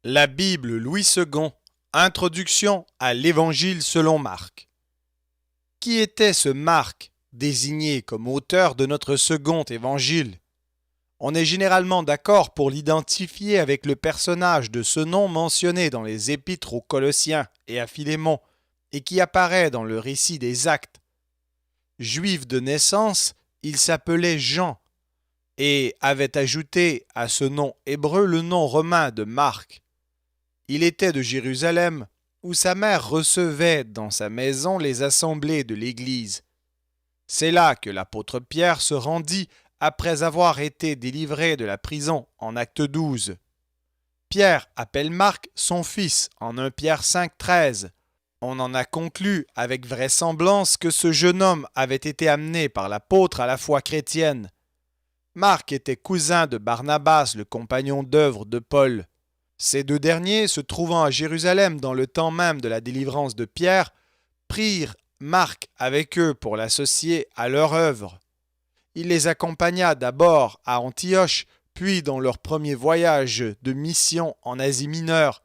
La Bible Louis II, Introduction à l'Évangile selon Marc. Qui était ce Marc, désigné comme auteur de notre second évangile? On est généralement d'accord pour l'identifier avec le personnage de ce nom mentionné dans les épîtres aux Colossiens et à Philémon, et qui apparaît dans le récit des Actes. Juif de naissance, il s'appelait Jean, et avait ajouté à ce nom hébreu le nom romain de Marc. Il était de Jérusalem, où sa mère recevait dans sa maison les assemblées de l'Église. C'est là que l'apôtre Pierre se rendit après avoir été délivré de la prison en Acte 12. Pierre appelle Marc son fils en 1 Pierre 5,13. On en a conclu avec vraisemblance que ce jeune homme avait été amené par l'apôtre à la foi chrétienne. Marc était cousin de Barnabas, le compagnon d'œuvre de Paul. Ces deux derniers, se trouvant à Jérusalem dans le temps même de la délivrance de Pierre, prirent Marc avec eux pour l'associer à leur œuvre. Il les accompagna d'abord à Antioche, puis dans leur premier voyage de mission en Asie mineure,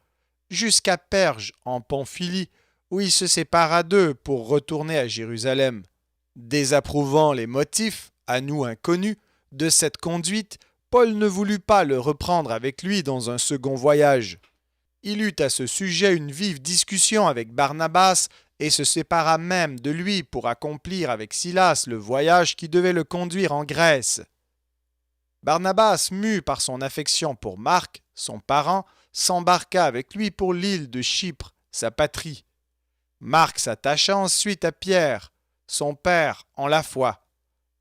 jusqu'à Perge en Pamphylie, où il se sépara d'eux pour retourner à Jérusalem. Désapprouvant les motifs, à nous inconnus, de cette conduite, Paul ne voulut pas le reprendre avec lui dans un second voyage. Il eut à ce sujet une vive discussion avec Barnabas et se sépara même de lui pour accomplir avec Silas le voyage qui devait le conduire en Grèce. Barnabas, mu par son affection pour Marc, son parent, s'embarqua avec lui pour l'île de Chypre, sa patrie. Marc s'attacha ensuite à Pierre, son père en la foi.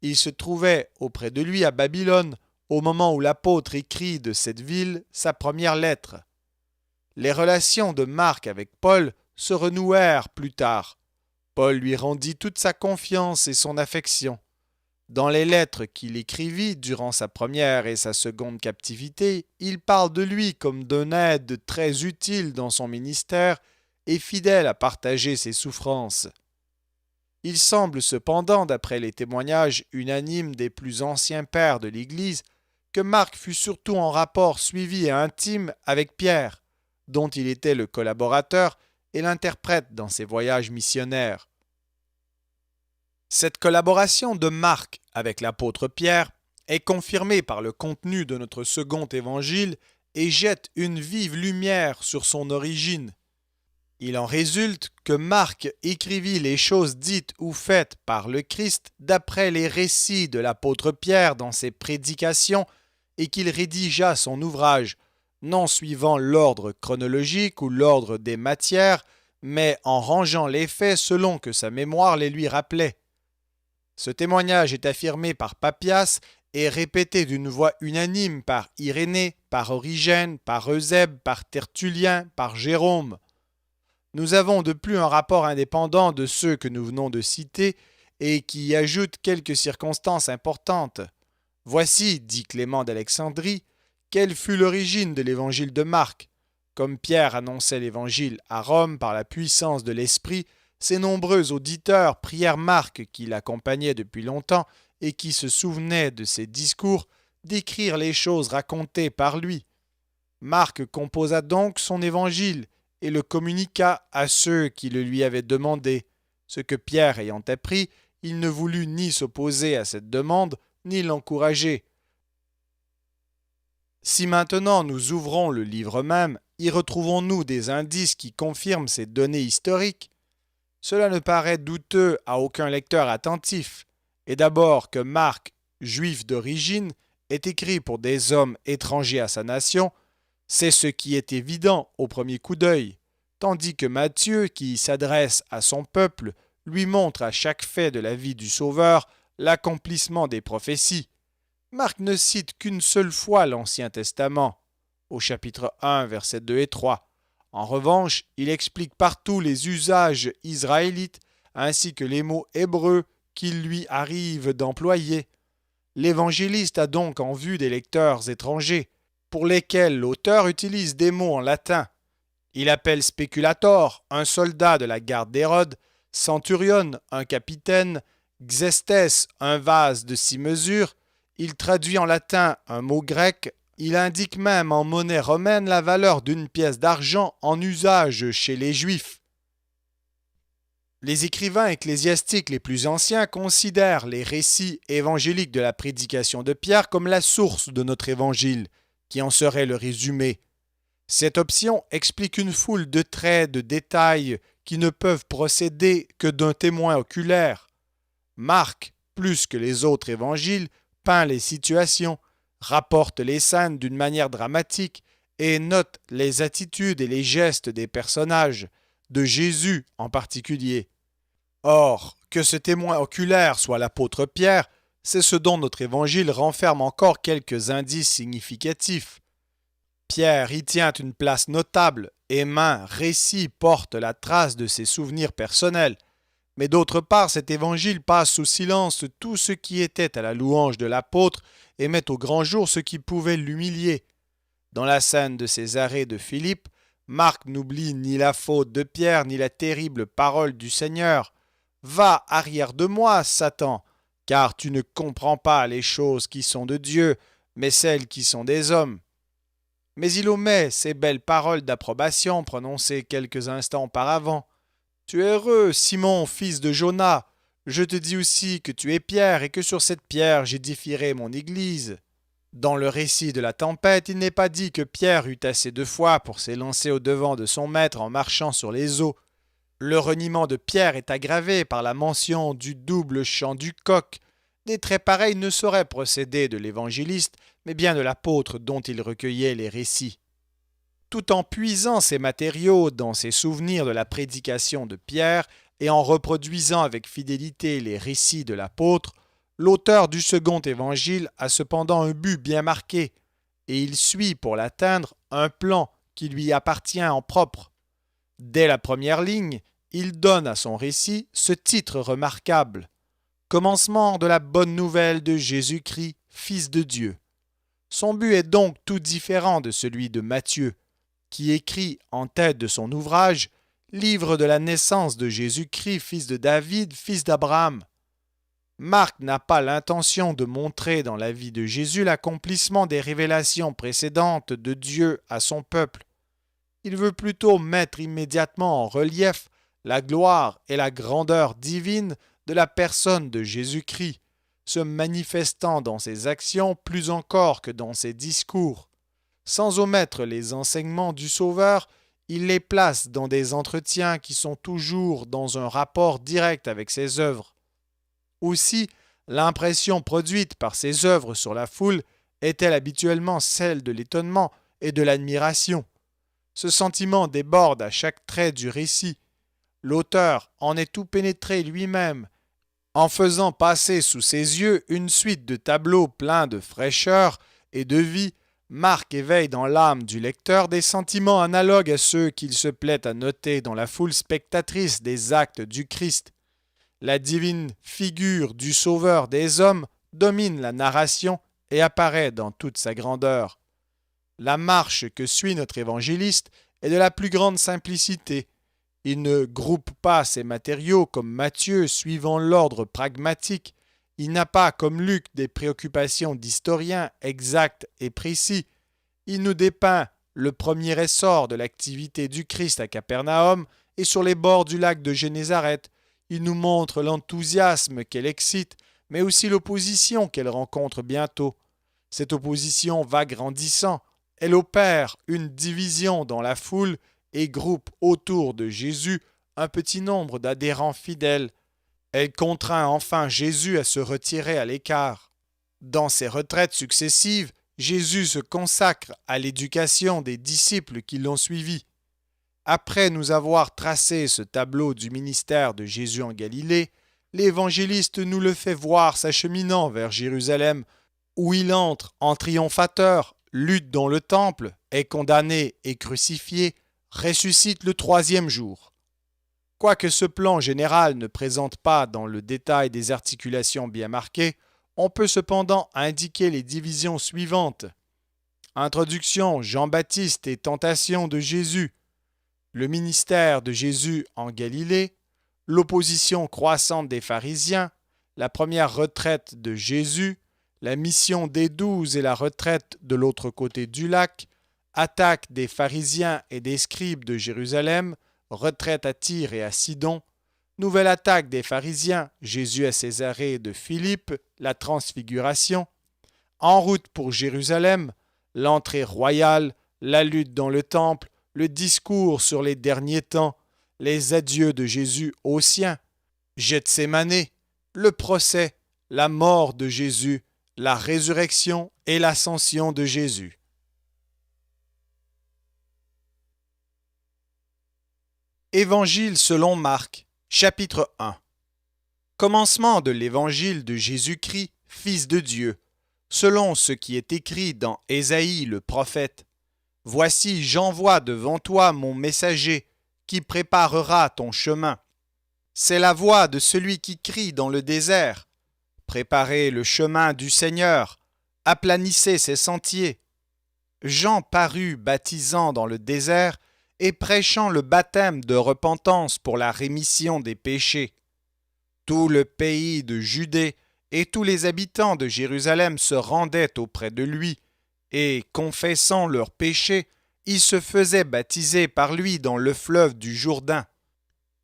Il se trouvait auprès de lui à Babylone au moment où l'apôtre écrit de cette ville sa première lettre. Les relations de Marc avec Paul se renouèrent plus tard. Paul lui rendit toute sa confiance et son affection. Dans les lettres qu'il écrivit durant sa première et sa seconde captivité, il parle de lui comme d'un aide très utile dans son ministère et fidèle à partager ses souffrances. Il semble cependant, d'après les témoignages unanimes des plus anciens pères de l'Église, que Marc fut surtout en rapport suivi et intime avec Pierre, dont il était le collaborateur et l'interprète dans ses voyages missionnaires. Cette collaboration de Marc avec l'apôtre Pierre est confirmée par le contenu de notre second évangile et jette une vive lumière sur son origine. Il en résulte que Marc écrivit les choses dites ou faites par le Christ d'après les récits de l'apôtre Pierre dans ses prédications et qu'il rédigea son ouvrage, non suivant l'ordre chronologique ou l'ordre des matières, mais en rangeant les faits selon que sa mémoire les lui rappelait. Ce témoignage est affirmé par Papias et répété d'une voix unanime par Irénée, par Origène, par Eusèbe, par Tertullien, par Jérôme. Nous avons de plus un rapport indépendant de ceux que nous venons de citer et qui y ajoute quelques circonstances importantes. Voici, dit Clément d'Alexandrie, quelle fut l'origine de l'évangile de Marc. Comme Pierre annonçait l'évangile à Rome par la puissance de l'Esprit, ses nombreux auditeurs prièrent Marc, qui l'accompagnait depuis longtemps et qui se souvenait de ses discours, d'écrire les choses racontées par lui. Marc composa donc son évangile et le communiqua à ceux qui le lui avaient demandé. Ce que Pierre ayant appris, il ne voulut ni s'opposer à cette demande, ni l'encourager. Si maintenant nous ouvrons le livre même, y retrouvons-nous des indices qui confirment ces données historiques? Cela ne paraît douteux à aucun lecteur attentif, et d'abord que Marc, juif d'origine, est écrit pour des hommes étrangers à sa nation, c'est ce qui est évident au premier coup d'œil, tandis que Matthieu, qui s'adresse à son peuple, lui montre à chaque fait de la vie du Sauveur l'accomplissement des prophéties. Marc ne cite qu'une seule fois l'Ancien Testament, au chapitre 1, versets 2 et 3. En revanche, il explique partout les usages israélites ainsi que les mots hébreux qu'il lui arrive d'employer. L'évangéliste a donc en vue des lecteurs étrangers, pour lesquels l'auteur utilise des mots en latin. Il appelle speculator un soldat de la garde d'Hérode, centurion un capitaine, xestes un vase de 6 mesures. Il traduit en latin un mot grec, Il indique même en monnaie romaine la valeur d'une pièce d'argent en usage chez les Juifs. Les écrivains ecclésiastiques les plus anciens considèrent les récits évangéliques de la prédication de Pierre comme la source de notre évangile, qui en serait le résumé. Cette option explique une foule de traits, de détails qui ne peuvent procéder que d'un témoin oculaire. Marc, plus que les autres évangiles, peint les situations, rapporte les scènes d'une manière dramatique et note les attitudes et les gestes des personnages, de Jésus en particulier. Or, que ce témoin oculaire soit l'apôtre Pierre, c'est ce dont notre évangile renferme encore quelques indices significatifs. Pierre y tient une place notable et maints récits portent la trace de ses souvenirs personnels. Mais d'autre part, cet évangile passe sous silence tout ce qui était à la louange de l'apôtre et met au grand jour ce qui pouvait l'humilier. Dans la scène de Césarée de Philippe, Marc n'oublie ni la faute de Pierre ni la terrible parole du Seigneur. « Va arrière de moi, Satan, car tu ne comprends pas les choses qui sont de Dieu, mais celles qui sont des hommes. » Mais il omet ces belles paroles d'approbation prononcées quelques instants auparavant. « Tu es heureux, Simon, fils de Jonas. Je te dis aussi que tu es Pierre et que sur cette pierre j'édifierai mon église. » Dans le récit de la tempête, il n'est pas dit que Pierre eut assez de foi pour s'élancer au-devant de son maître en marchant sur les eaux. Le reniement de Pierre est aggravé par la mention du double chant du coq. Des traits pareils ne sauraient procéder de l'évangéliste, mais bien de l'apôtre dont il recueillait les récits. Tout en puisant ses matériaux dans ses souvenirs de la prédication de Pierre et en reproduisant avec fidélité les récits de l'apôtre, l'auteur du second évangile a cependant un but bien marqué, et il suit pour l'atteindre un plan qui lui appartient en propre. Dès la première ligne, il donne à son récit ce titre remarquable: « Commencement de la bonne nouvelle de Jésus-Christ, Fils de Dieu ». Son but est donc tout différent de celui de Matthieu, qui écrit en tête de son ouvrage « Livre de la naissance de Jésus-Christ, fils de David, fils d'Abraham ». Marc n'a pas l'intention de montrer dans la vie de Jésus l'accomplissement des révélations précédentes de Dieu à son peuple. Il veut plutôt mettre immédiatement en relief la gloire et la grandeur divine de la personne de Jésus-Christ, se manifestant dans ses actions plus encore que dans ses discours. Sans omettre les enseignements du Sauveur, il les place dans des entretiens qui sont toujours dans un rapport direct avec ses œuvres. Aussi, l'impression produite par ses œuvres sur la foule est-elle habituellement celle de l'étonnement et de l'admiration. Ce sentiment déborde à chaque trait du récit. L'auteur en est tout pénétré lui-même, en faisant passer sous ses yeux une suite de tableaux pleins de fraîcheur et de vie. Marc éveille dans l'âme du lecteur des sentiments analogues à ceux qu'il se plaît à noter dans la foule spectatrice des actes du Christ. La divine figure du Sauveur des hommes domine la narration et apparaît dans toute sa grandeur. La marche que suit notre évangéliste est de la plus grande simplicité. Il ne groupe pas ses matériaux comme Matthieu suivant l'ordre pragmatique. Il n'a pas, comme Luc, des préoccupations d'historien exactes et précis. Il nous dépeint le premier essor de l'activité du Christ à Capernaum et sur les bords du lac de Génézareth. Il nous montre l'enthousiasme qu'elle excite, mais aussi l'opposition qu'elle rencontre bientôt. Cette opposition va grandissant. Elle opère une division dans la foule et groupe autour de Jésus un petit nombre d'adhérents fidèles. Elle contraint enfin Jésus à se retirer à l'écart. Dans ses retraites successives, Jésus se consacre à l'éducation des disciples qui l'ont suivi. Après nous avoir tracé ce tableau du ministère de Jésus en Galilée, l'évangéliste nous le fait voir s'acheminant vers Jérusalem, où il entre en triomphateur, lutte dans le temple, est condamné et crucifié, ressuscite le troisième jour. Quoique ce plan général ne présente pas dans le détail des articulations bien marquées, on peut cependant indiquer les divisions suivantes. Introduction, Jean-Baptiste et tentation de Jésus. Le ministère de Jésus en Galilée, l'opposition croissante des pharisiens, la première retraite de Jésus, la mission des 12 et la retraite de l'autre côté du lac, attaque des pharisiens et des scribes de Jérusalem, retraite à Tyr et à Sidon, nouvelle attaque des pharisiens, Jésus à Césarée de Philippe, la transfiguration, en route pour Jérusalem, l'entrée royale, la lutte dans le temple, le discours sur les derniers temps, les adieux de Jésus aux siens, Gethsémanée, le procès, la mort de Jésus, la résurrection et l'ascension de Jésus. Évangile selon Marc, chapitre 1. Commencement de l'évangile de Jésus-Christ, Fils de Dieu, selon ce qui est écrit dans Ésaïe le prophète. Voici, j'envoie devant toi mon messager, qui préparera ton chemin. C'est la voix de celui qui crie dans le désert. Préparez le chemin du Seigneur, aplanissez ses sentiers. Jean parut baptisant dans le désert et prêchant le baptême de repentance pour la rémission des péchés. Tout le pays de Judée et tous les habitants de Jérusalem se rendaient auprès de lui, et, confessant leurs péchés, ils se faisaient baptiser par lui dans le fleuve du Jourdain.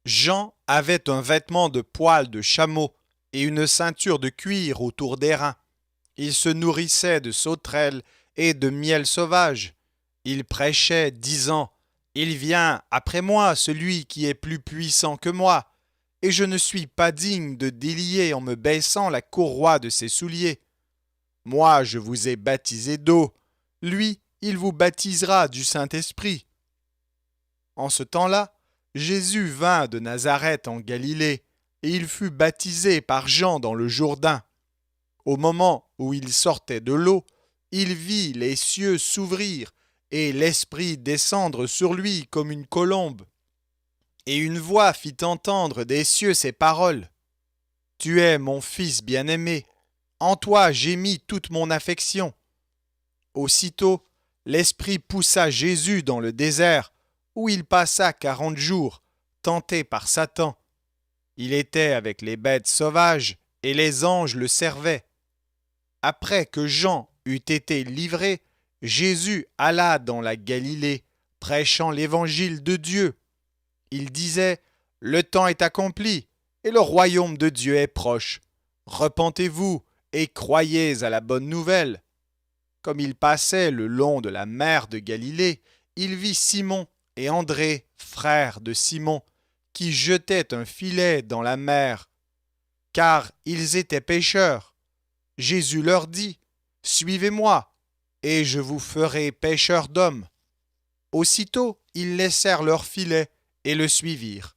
Jean avait un vêtement de poil de chameau et une ceinture de cuir autour des reins. Il se nourrissait de sauterelles et de miel sauvage. Il prêchait, disant « Il vient après moi celui qui est plus puissant que moi, et je ne suis pas digne de délier en me baissant la courroie de ses souliers. Moi, je vous ai baptisé d'eau, lui, il vous baptisera du Saint-Esprit. » En ce temps-là, Jésus vint de Nazareth en Galilée, et il fut baptisé par Jean dans le Jourdain. Au moment où il sortait de l'eau, il vit les cieux s'ouvrir et l'Esprit descendre sur lui comme une colombe. Et une voix fit entendre des cieux ces paroles. « Tu es mon Fils bien-aimé, en toi j'ai mis toute mon affection. » Aussitôt, l'Esprit poussa Jésus dans le désert, où il passa 40 jours, tenté par Satan. Il était avec les bêtes sauvages, et les anges le servaient. Après que Jean eut été livré, Jésus alla dans la Galilée, prêchant l'évangile de Dieu. Il disait « Le temps est accompli, et le royaume de Dieu est proche. Repentez-vous et croyez à la bonne nouvelle. » Comme il passait le long de la mer de Galilée, il vit Simon et André, frères de Simon, qui jetaient un filet dans la mer, car ils étaient pêcheurs. Jésus leur dit « Suivez-moi, et je vous ferai pêcheurs d'hommes. » Aussitôt, ils laissèrent leur filet et le suivirent.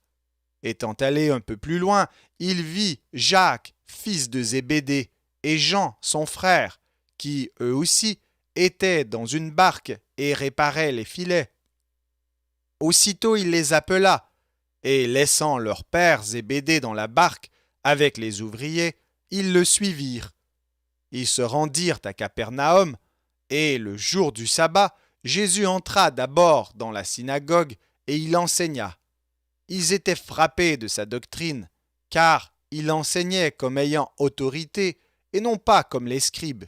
Étant allé un peu plus loin, il vit Jacques, fils de Zébédée, et Jean, son frère, qui, eux aussi, étaient dans une barque et réparaient les filets. Aussitôt il les appela, et laissant leur père Zébédée dans la barque avec les ouvriers, ils le suivirent. Ils se rendirent à Capernaum, et le jour du sabbat, Jésus entra d'abord dans la synagogue et il enseigna. Ils étaient frappés de sa doctrine, car il enseignait comme ayant autorité et non pas comme les scribes.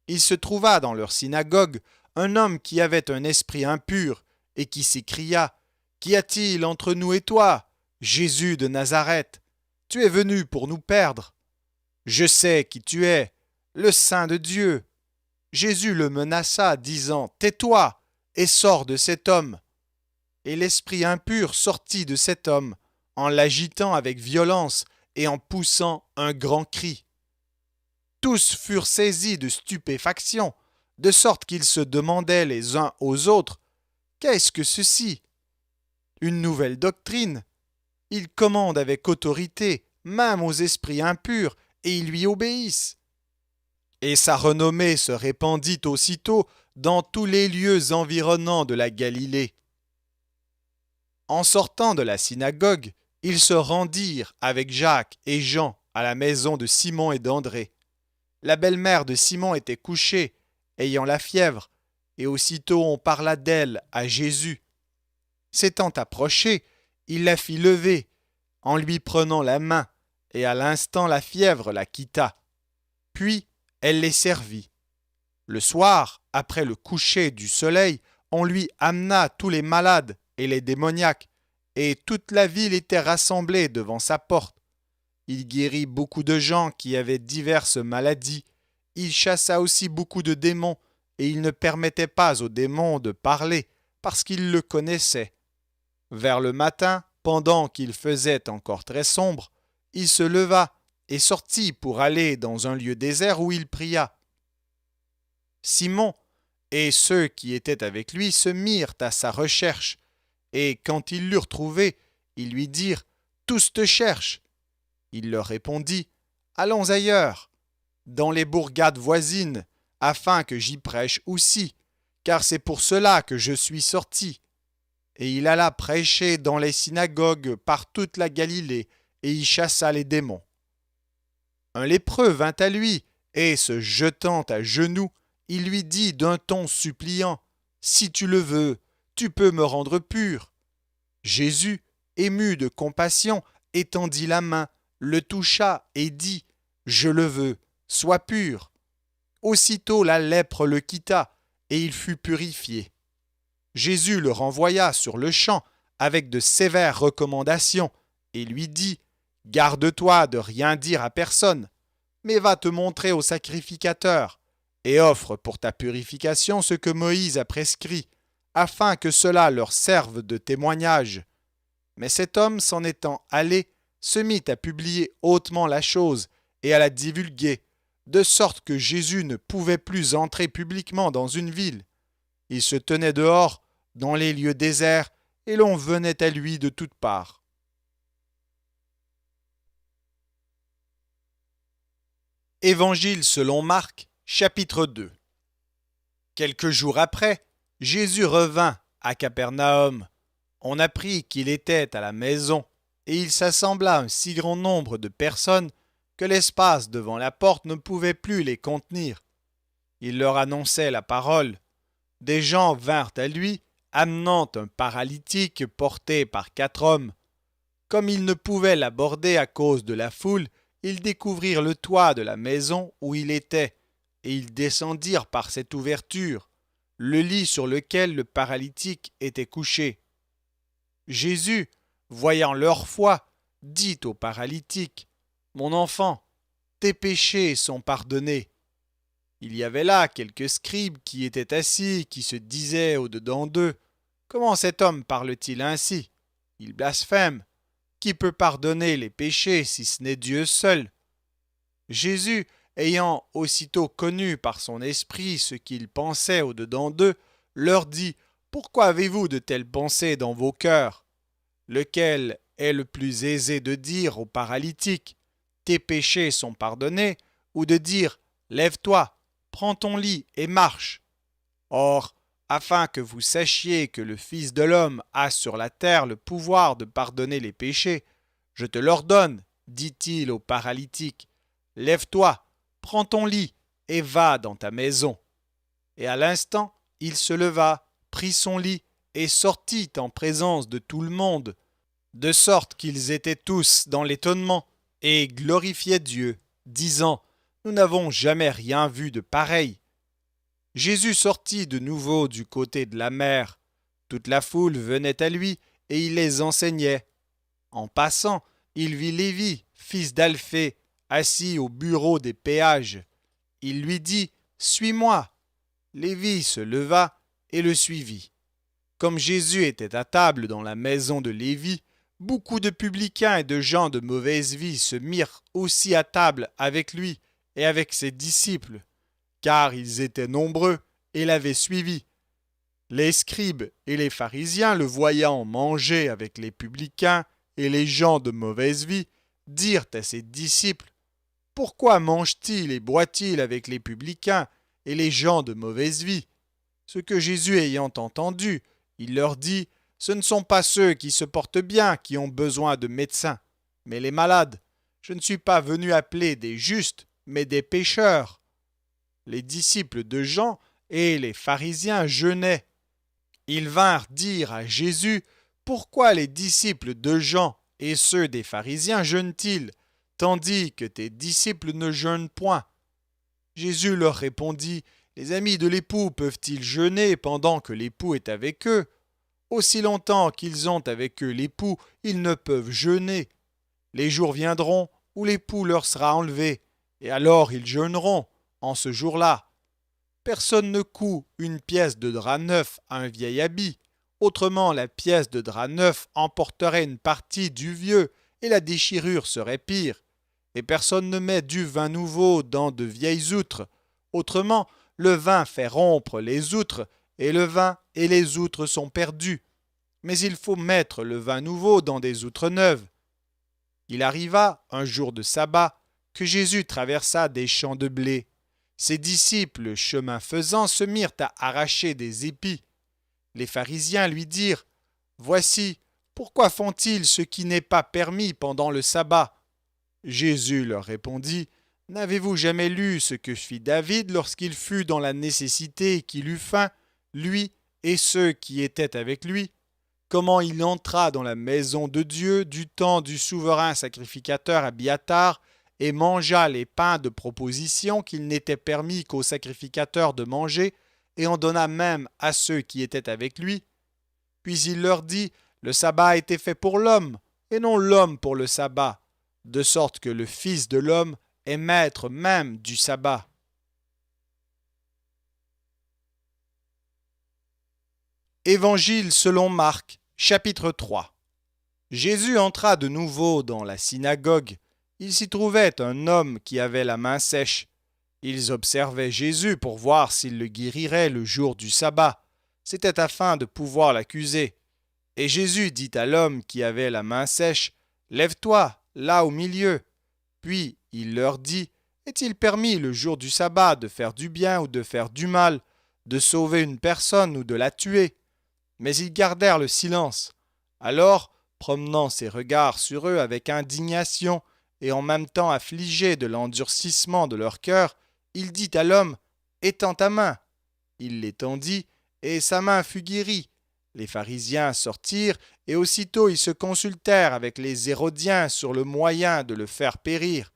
Il se trouva dans leur synagogue un homme qui avait un esprit impur et qui s'écria « Qu'y a-t-il entre nous et toi, Jésus de Nazareth? Tu es venu pour nous perdre. Je sais qui tu es, le Saint de Dieu. » Jésus le menaça, disant « Tais-toi et sors de cet homme. » Et l'esprit impur sortit de cet homme, en l'agitant avec violence et en poussant un grand cri. Tous furent saisis de stupéfaction, de sorte qu'ils se demandaient les uns aux autres « Qu'est-ce que ceci? Une nouvelle doctrine? Il commande avec autorité, même aux esprits impurs, et ils lui obéissent. » Et sa renommée se répandit aussitôt dans tous les lieux environnants de la Galilée. En sortant de la synagogue, ils se rendirent avec Jacques et Jean à la maison de Simon et d'André. La belle-mère de Simon était couchée, ayant la fièvre, et aussitôt on parla d'elle à Jésus. S'étant approché, il la fit lever, en lui prenant la main, et à l'instant la fièvre la quitta. Puis, elle les servit. Le soir, après le coucher du soleil, on lui amena tous les malades et les démoniaques, et toute la ville était rassemblée devant sa porte. Il guérit beaucoup de gens qui avaient diverses maladies. Il chassa aussi beaucoup de démons, et il ne permettait pas aux démons de parler, parce qu'ils le connaissaient. Vers le matin, pendant qu'il faisait encore très sombre, il se leva et sortit pour aller dans un lieu désert où il pria. Simon et ceux qui étaient avec lui se mirent à sa recherche, et quand ils l'eurent trouvé, ils lui dirent « Tous te cherchent !» Il leur répondit « Allons ailleurs, dans les bourgades voisines, afin que j'y prêche aussi, car c'est pour cela que je suis sorti. » Et il alla prêcher dans les synagogues par toute la Galilée, et y chassa les démons. Un lépreux vint à lui, et se jetant à genoux, il lui dit d'un ton suppliant, « Si tu le veux, tu peux me rendre pur. » Jésus, ému de compassion, étendit la main, le toucha et dit, « Je le veux, sois pur. » Aussitôt la lèpre le quitta, et il fut purifié. Jésus le renvoya sur le champ avec de sévères recommandations, et lui dit, « Garde-toi de rien dire à personne, mais va te montrer au sacrificateur, et offre pour ta purification ce que Moïse a prescrit, afin que cela leur serve de témoignage. » Mais cet homme, s'en étant allé, se mit à publier hautement la chose et à la divulguer, de sorte que Jésus ne pouvait plus entrer publiquement dans une ville. Il se tenait dehors, dans les lieux déserts, et l'on venait à lui de toutes parts. Évangile selon Marc, chapitre 2. Quelques jours après, Jésus revint à Capernaum. On apprit qu'il était à la maison, et il s'assembla un si grand nombre de personnes que l'espace devant la porte ne pouvait plus les contenir. Il leur annonçait la parole. Des gens vinrent à lui, amenant un paralytique porté par 4 hommes. Comme ils ne pouvaient l'aborder à cause de la foule, ils découvrirent le toit de la maison où il était, et ils descendirent par cette ouverture, le lit sur lequel le paralytique était couché. Jésus, voyant leur foi, dit au paralytique, « Mon enfant, tes péchés sont pardonnés. » Il y avait là quelques scribes qui étaient assis, qui se disaient au-dedans d'eux, « Comment cet homme parle-t-il ainsi? Il blasphème. Qui peut pardonner les péchés si ce n'est Dieu seul? » Jésus, ayant aussitôt connu par son esprit ce qu'ils pensaient au-dedans d'eux, leur dit, « Pourquoi avez-vous de telles pensées dans vos cœurs? Lequel est le plus aisé de dire au paralytique, « Tes péchés sont pardonnés » ou de dire, « Lève-toi, prends ton lit et marche. » Or, afin que vous sachiez que le Fils de l'homme a sur la terre le pouvoir de pardonner les péchés, je te l'ordonne, dit-il au paralytique, « Lève-toi, prends ton lit et va dans ta maison. » Et à l'instant, il se leva, prit son lit et sortit en présence de tout le monde, de sorte qu'ils étaient tous dans l'étonnement et glorifiaient Dieu, disant, « Nous n'avons jamais rien vu de pareil. » Jésus sortit de nouveau du côté de la mer. Toute la foule venait à lui et il les enseignait. En passant, il vit Lévi, fils d'Alphée, assis au bureau des péages. Il lui dit, « Suis-moi. » Lévi se leva et le suivit. Comme Jésus était à table dans la maison de Lévi, beaucoup de publicains et de gens de mauvaise vie se mirent aussi à table avec lui et avec ses disciples, car ils étaient nombreux et l'avaient suivi. Les scribes et les pharisiens, le voyant manger avec les publicains et les gens de mauvaise vie, dirent à ses disciples, « Pourquoi mange-t-il et boit-il avec les publicains et les gens de mauvaise vie ?» Ce que Jésus ayant entendu, il leur dit, « Ce ne sont pas ceux qui se portent bien qui ont besoin de médecins, mais les malades. Je ne suis pas venu appeler des justes, mais des pécheurs. » Les disciples de Jean et les pharisiens jeûnaient. Ils vinrent dire à Jésus, « Pourquoi les disciples de Jean et ceux des pharisiens jeûnent-ils, tandis que tes disciples ne jeûnent point? » Jésus leur répondit, « Les amis de l'époux peuvent-ils jeûner pendant que l'époux est avec eux? Aussi longtemps qu'ils ont avec eux l'époux, ils ne peuvent jeûner. Les jours viendront où l'époux leur sera enlevé, et alors ils jeûneront, en ce jour-là. Personne ne coud une pièce de drap neuf à un vieil habit. Autrement, la pièce de drap neuf emporterait une partie du vieux, et la déchirure serait pire. Et personne ne met du vin nouveau dans de vieilles outres. Autrement, le vin fait rompre les outres, et le vin et les outres sont perdus. Mais il faut mettre le vin nouveau dans des outres neuves. » Il arriva, un jour de sabbat, que Jésus traversa des champs de blé. Ses disciples, chemin faisant, se mirent à arracher des épis. Les pharisiens lui dirent, « Voici, pourquoi font-ils ce qui n'est pas permis pendant le sabbat ?» Jésus leur répondit, « N'avez-vous jamais lu ce que fit David lorsqu'il fut dans la nécessité et qu'il eut faim, lui et ceux qui étaient avec lui? Comment il entra dans la maison de Dieu du temps du souverain sacrificateur Abiatar et mangea les pains de proposition qu'il n'était permis qu'aux sacrificateurs de manger, et en donna même à ceux qui étaient avec lui? Puis il leur dit, le sabbat a été fait pour l'homme, et non l'homme pour le sabbat, de sorte que le Fils de l'homme est maître même du sabbat. » Évangile selon Marc, chapitre 3. Jésus entra de nouveau dans la synagogue. Il s'y trouvait un homme qui avait la main sèche. Ils observaient Jésus pour voir s'il le guérirait le jour du sabbat. C'était afin de pouvoir l'accuser. Et Jésus dit à l'homme qui avait la main sèche, « Lève-toi, là au milieu. » Puis il leur dit, « Est-il permis le jour du sabbat de faire du bien ou de faire du mal, de sauver une personne ou de la tuer ?» Mais ils gardèrent le silence. Alors, promenant ses regards sur eux avec indignation et en même temps affligé de l'endurcissement de leur cœur, il dit à l'homme, « Étends ta main. » Il l'étendit, et sa main fut guérie. Les pharisiens sortirent, et aussitôt ils se consultèrent avec les Hérodiens sur le moyen de le faire périr.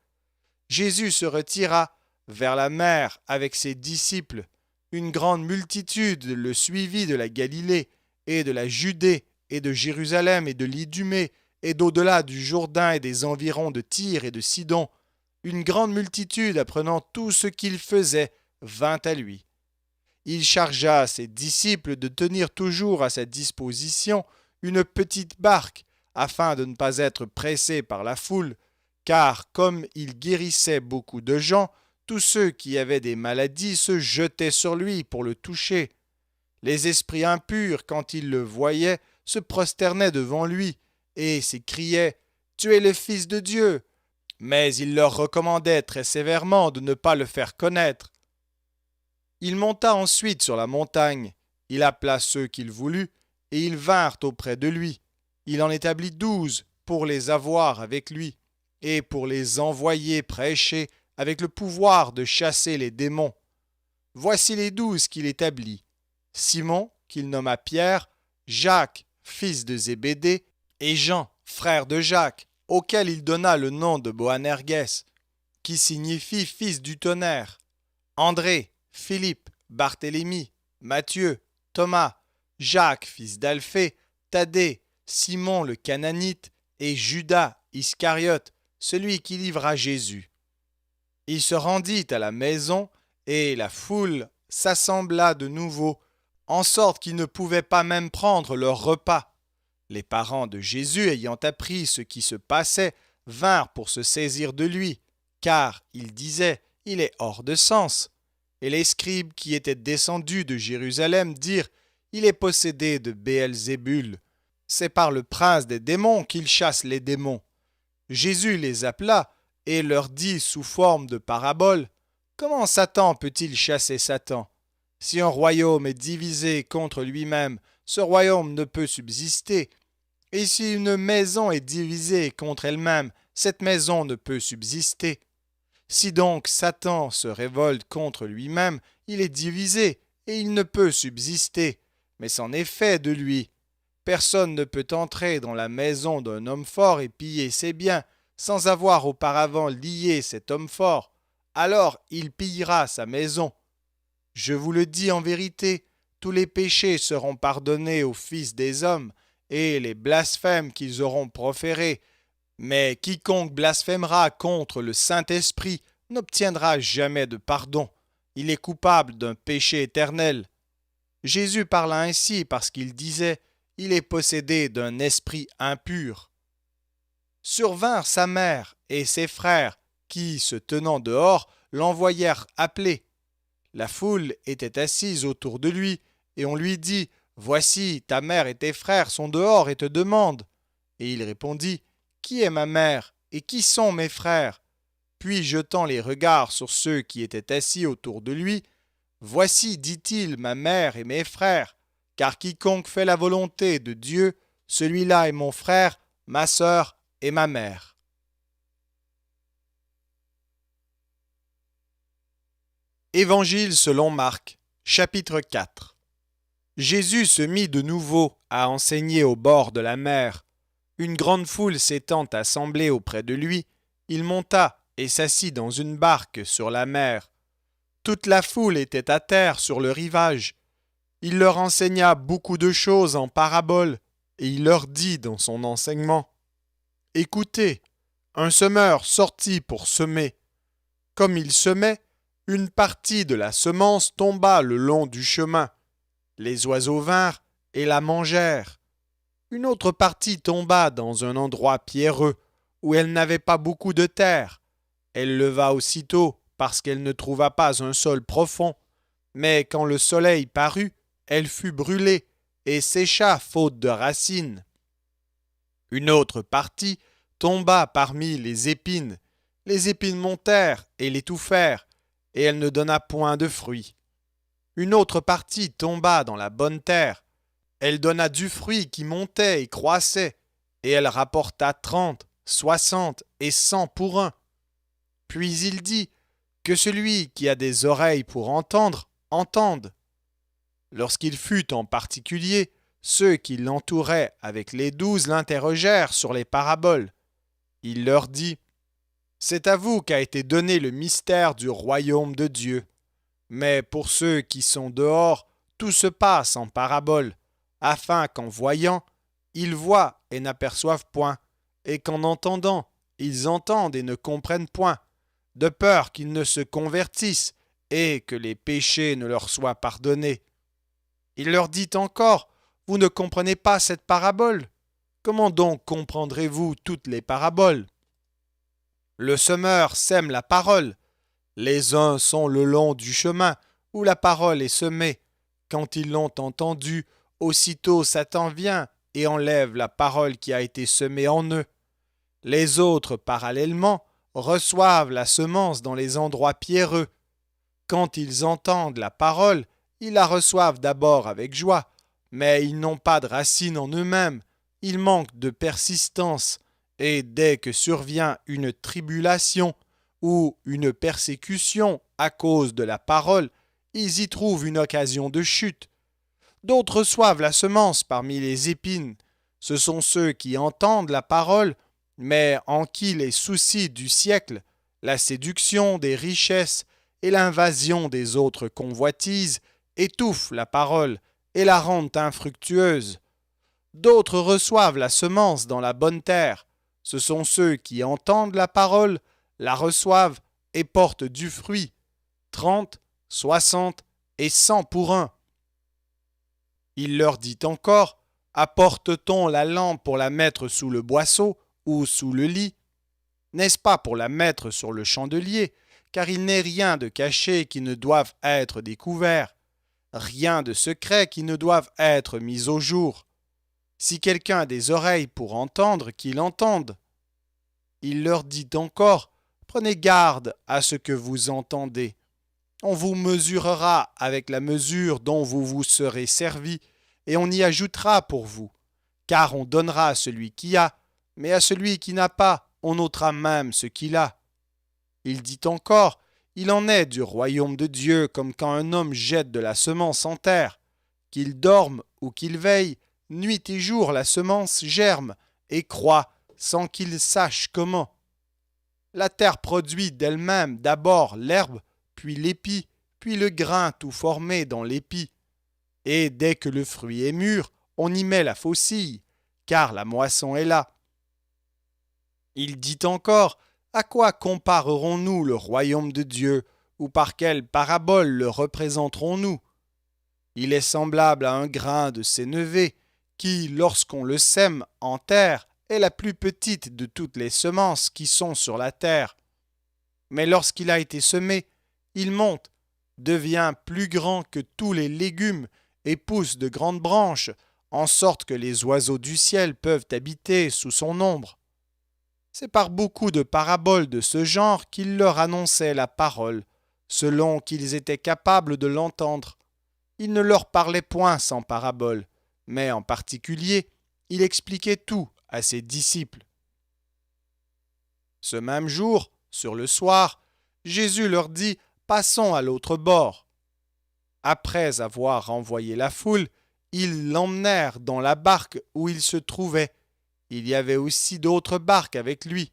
Jésus se retira vers la mer avec ses disciples. Une grande multitude le suivit de la Galilée, et de la Judée, et de Jérusalem, et de l'Idumée, et d'au-delà du Jourdain et des environs de Tyr et de Sidon. Une grande multitude, apprenant tout ce qu'il faisait, vint à lui. Il chargea ses disciples de tenir toujours à sa disposition une petite barque, afin de ne pas être pressés par la foule, car comme il guérissait beaucoup de gens, tous ceux qui avaient des maladies se jetaient sur lui pour le toucher. Les esprits impurs, quand ils le voyaient, se prosternaient devant lui et s'écriaient « Tu es le Fils de Dieu !» Mais il leur recommandait très sévèrement de ne pas le faire connaître. Il monta ensuite sur la montagne. Il appela ceux qu'il voulut, et ils vinrent auprès de lui. Il en établit 12 pour les avoir avec lui, et pour les envoyer prêcher avec le pouvoir de chasser les démons. Voici les 12 qu'il établit. Simon, qu'il nomma Pierre, Jacques, fils de Zébédée, et Jean, frère de Jacques, auquel il donna le nom de Boanerges, qui signifie fils du tonnerre, André, Philippe, Barthélemy, Matthieu, Thomas, Jacques, fils d'Alphée, Thaddée, Simon le Cananite, et Judas Iscariote, celui qui livra Jésus. Il se rendit à la maison, et la foule s'assembla de nouveau, en sorte qu'ils ne pouvaient pas même prendre leur repas. Les parents de Jésus, ayant appris ce qui se passait, vinrent pour se saisir de lui, car, ils disaient, il est hors de sens. Et les scribes qui étaient descendus de Jérusalem dirent, il est possédé de Béelzébul. C'est par le prince des démons qu'il chasse les démons. Jésus les appela et leur dit sous forme de parabole, comment Satan peut-il chasser Satan? Si un royaume est divisé contre lui-même, ce royaume ne peut subsister. Et si une maison est divisée contre elle-même, cette maison ne peut subsister. Si donc Satan se révolte contre lui-même, il est divisé, et il ne peut subsister, mais c'en est fait de lui. Personne ne peut entrer dans la maison d'un homme fort et piller ses biens, sans avoir auparavant lié cet homme fort. alors il pillera sa maison. Je vous le dis en vérité, tous les péchés seront pardonnés aux fils des hommes, et les blasphèmes qu'ils auront proférés. Mais quiconque blasphémera contre le Saint-Esprit n'obtiendra jamais de pardon. Il est coupable d'un péché éternel. Jésus parla ainsi parce qu'il disait « Il est possédé d'un esprit impur ». Survinrent sa mère et ses frères, qui, se tenant dehors, l'envoyèrent appeler. La foule était assise autour de lui, et on lui dit « Voici, ta mère et tes frères sont dehors et te demandent. » Et il répondit « Qui est ma mère et qui sont mes frères ?» Puis jetant les regards sur ceux qui étaient assis autour de lui, « Voici, dit-il, ma mère et mes frères, car quiconque fait la volonté de Dieu, celui-là est mon frère, ma sœur et ma mère. » Évangile selon Marc, chapitre 4. Jésus se mit de nouveau à enseigner au bord de la mer. Une grande foule s'étant assemblée auprès de lui, il monta et s'assit dans une barque sur la mer. Toute la foule était à terre sur le rivage. Il leur enseigna beaucoup de choses en paraboles, et il leur dit dans son enseignement « Écoutez, un semeur sortit pour semer. Comme il semait, une partie de la semence tomba le long du chemin. Les oiseaux vinrent et la mangèrent. Une autre partie tomba dans un endroit pierreux, où elle n'avait pas beaucoup de terre. Elle leva aussitôt parce qu'elle ne trouva pas un sol profond. Mais quand le soleil parut, elle fut brûlée et sécha faute de racines. Une autre partie tomba parmi les épines. Les épines montèrent et l'étouffèrent, et elle ne donna point de fruits. Une autre partie tomba dans la bonne terre. Elle donna du fruit qui montait et croissait, et elle rapporta 30, 60 et 100 pour un. Puis il dit, que celui qui a des oreilles pour entendre, entende. Lorsqu'il fut en particulier, ceux qui l'entouraient avec les 12 l'interrogèrent sur les paraboles. Il leur dit, c'est à vous qu'a été donné le mystère du royaume de Dieu. Mais pour ceux qui sont dehors, tout se passe en paraboles, afin qu'en voyant, ils voient et n'aperçoivent point, et qu'en entendant, ils entendent et ne comprennent point, de peur qu'ils ne se convertissent et que les péchés ne leur soient pardonnés. Il leur dit encore, vous ne comprenez pas cette parabole? Comment donc comprendrez-vous toutes les paraboles? Le semeur sème la parole. Les uns sont le long du chemin où la parole est semée. Quand ils l'ont entendue, aussitôt Satan vient et enlève la parole qui a été semée en eux. Les autres, parallèlement, reçoivent la semence dans les endroits pierreux. Quand ils entendent la parole, ils la reçoivent d'abord avec joie, mais ils n'ont pas de racine en eux-mêmes, ils manquent de persistance, et dès que survient une tribulation ou une persécution à cause de la parole, ils y trouvent une occasion de chute. D'autres reçoivent la semence parmi les épines. Ce sont ceux qui entendent la parole, mais en qui les soucis du siècle, la séduction des richesses et l'invasion des autres convoitises étouffent la parole et la rendent infructueuse. D'autres reçoivent la semence dans la bonne terre. Ce sont ceux qui entendent la parole, la reçoivent et portent du fruit, 30, 60 et 100 pour un. Il leur dit encore, apporte-t-on la lampe pour la mettre sous le boisseau ou sous le lit? N'est-ce pas pour la mettre sur le chandelier, car il n'est rien de caché qui ne doive être découvert, rien de secret qui ne doive être mis au jour. Si quelqu'un a des oreilles pour entendre, qu'il entende. Il leur dit encore, prenez garde à ce que vous entendez. On vous mesurera avec la mesure dont vous vous serez servi, et on y ajoutera pour vous. Car on donnera à celui qui a, mais à celui qui n'a pas, on ôtera même ce qu'il a. Il dit encore, il en est du royaume de Dieu comme quand un homme jette de la semence en terre. Qu'il dorme ou qu'il veille, nuit et jour la semence germe et croît sans qu'il sache comment. La terre produit d'elle-même d'abord l'herbe, puis l'épi, puis le grain tout formé dans l'épi. Et dès que le fruit est mûr, on y met la faucille, car la moisson est là. Il dit encore, à quoi comparerons-nous le royaume de Dieu, ou par quelle parabole le représenterons-nous? Il est semblable à un grain de sénévé, qui, lorsqu'on le sème en terre, est la plus petite de toutes les semences qui sont sur la terre. Mais lorsqu'il a été semé, il monte, devient plus grand que tous les légumes et pousse de grandes branches, en sorte que les oiseaux du ciel peuvent habiter sous son ombre. C'est par beaucoup de paraboles de ce genre qu'il leur annonçait la parole, selon qu'ils étaient capables de l'entendre. Il ne leur parlait point sans paraboles, mais en particulier, il expliquait tout à ses disciples. Ce même jour, sur le soir, Jésus leur dit « Passons à l'autre bord ». Après avoir renvoyé la foule, ils l'emmenèrent dans la barque où il se trouvait. Il y avait aussi d'autres barques avec lui.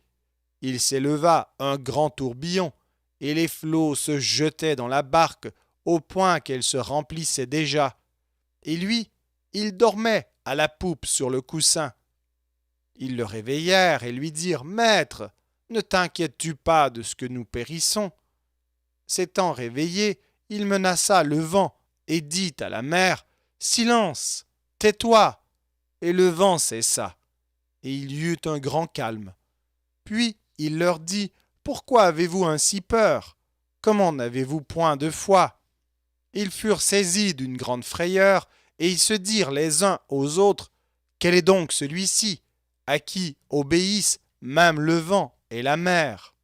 Il s'éleva un grand tourbillon, et les flots se jetaient dans la barque au point qu'elle se remplissait déjà. Et lui, il dormait à la poupe sur le coussin. Ils le réveillèrent et lui dirent « Maître, ne t'inquiètes-tu pas de ce que nous périssons ?» S'étant réveillé, il menaça le vent et dit à la mer « Silence, tais-toi !» Et le vent cessa, et il y eut un grand calme. Puis il leur dit « Pourquoi avez-vous ainsi peur? Comment n'avez-vous point de foi ?» Ils furent saisis d'une grande frayeur, et ils se dirent les uns aux autres « Quel est donc celui-ci, à qui obéissent même le vent et la mer ?»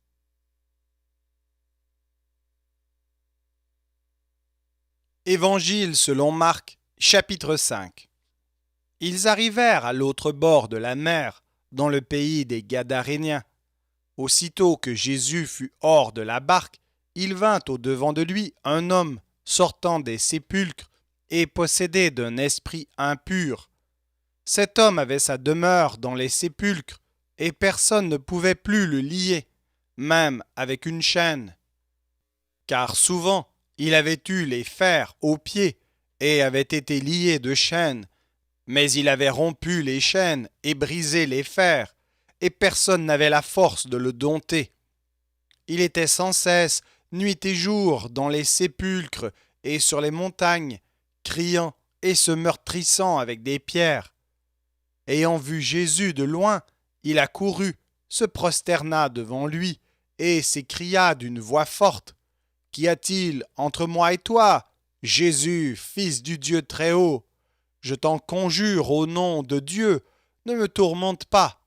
Évangile selon Marc, chapitre 5. Ils arrivèrent à l'autre bord de la mer, dans le pays des Gadaréniens. Aussitôt que Jésus fut hors de la barque, il vint au-devant de lui un homme sortant des sépulcres et possédé d'un esprit impur. Cet homme avait sa demeure dans les sépulcres, et personne ne pouvait plus le lier, même avec une chaîne. Car souvent il avait eu les fers aux pieds et avait été lié de chaînes, mais il avait rompu les chaînes et brisé les fers, et personne n'avait la force de le dompter. Il était sans cesse, nuit et jour, dans les sépulcres et sur les montagnes, criant et se meurtrissant avec des pierres. Ayant vu Jésus de loin, il accourut, se prosterna devant lui, et s'écria d'une voix forte « Qu'y a-t-il entre moi et toi, Jésus, fils du Dieu Très-Haut? Je t'en conjure au nom de Dieu, ne me tourmente pas. »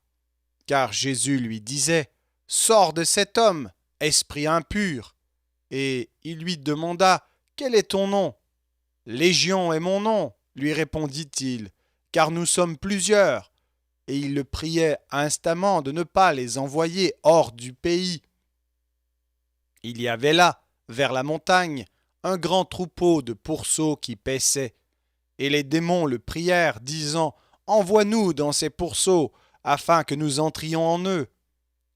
Car Jésus lui disait « Sors de cet homme, esprit impur. » Et il lui demanda « Quel est ton nom? » « Légion est mon nom, lui répondit-il, car nous sommes plusieurs. Et il le priait instamment de ne pas les envoyer hors du pays. Il y avait là, vers la montagne, un grand troupeau de pourceaux qui paissaient. Et les démons le prièrent, disant « Envoie-nous dans ces pourceaux, afin que nous entrions en eux. »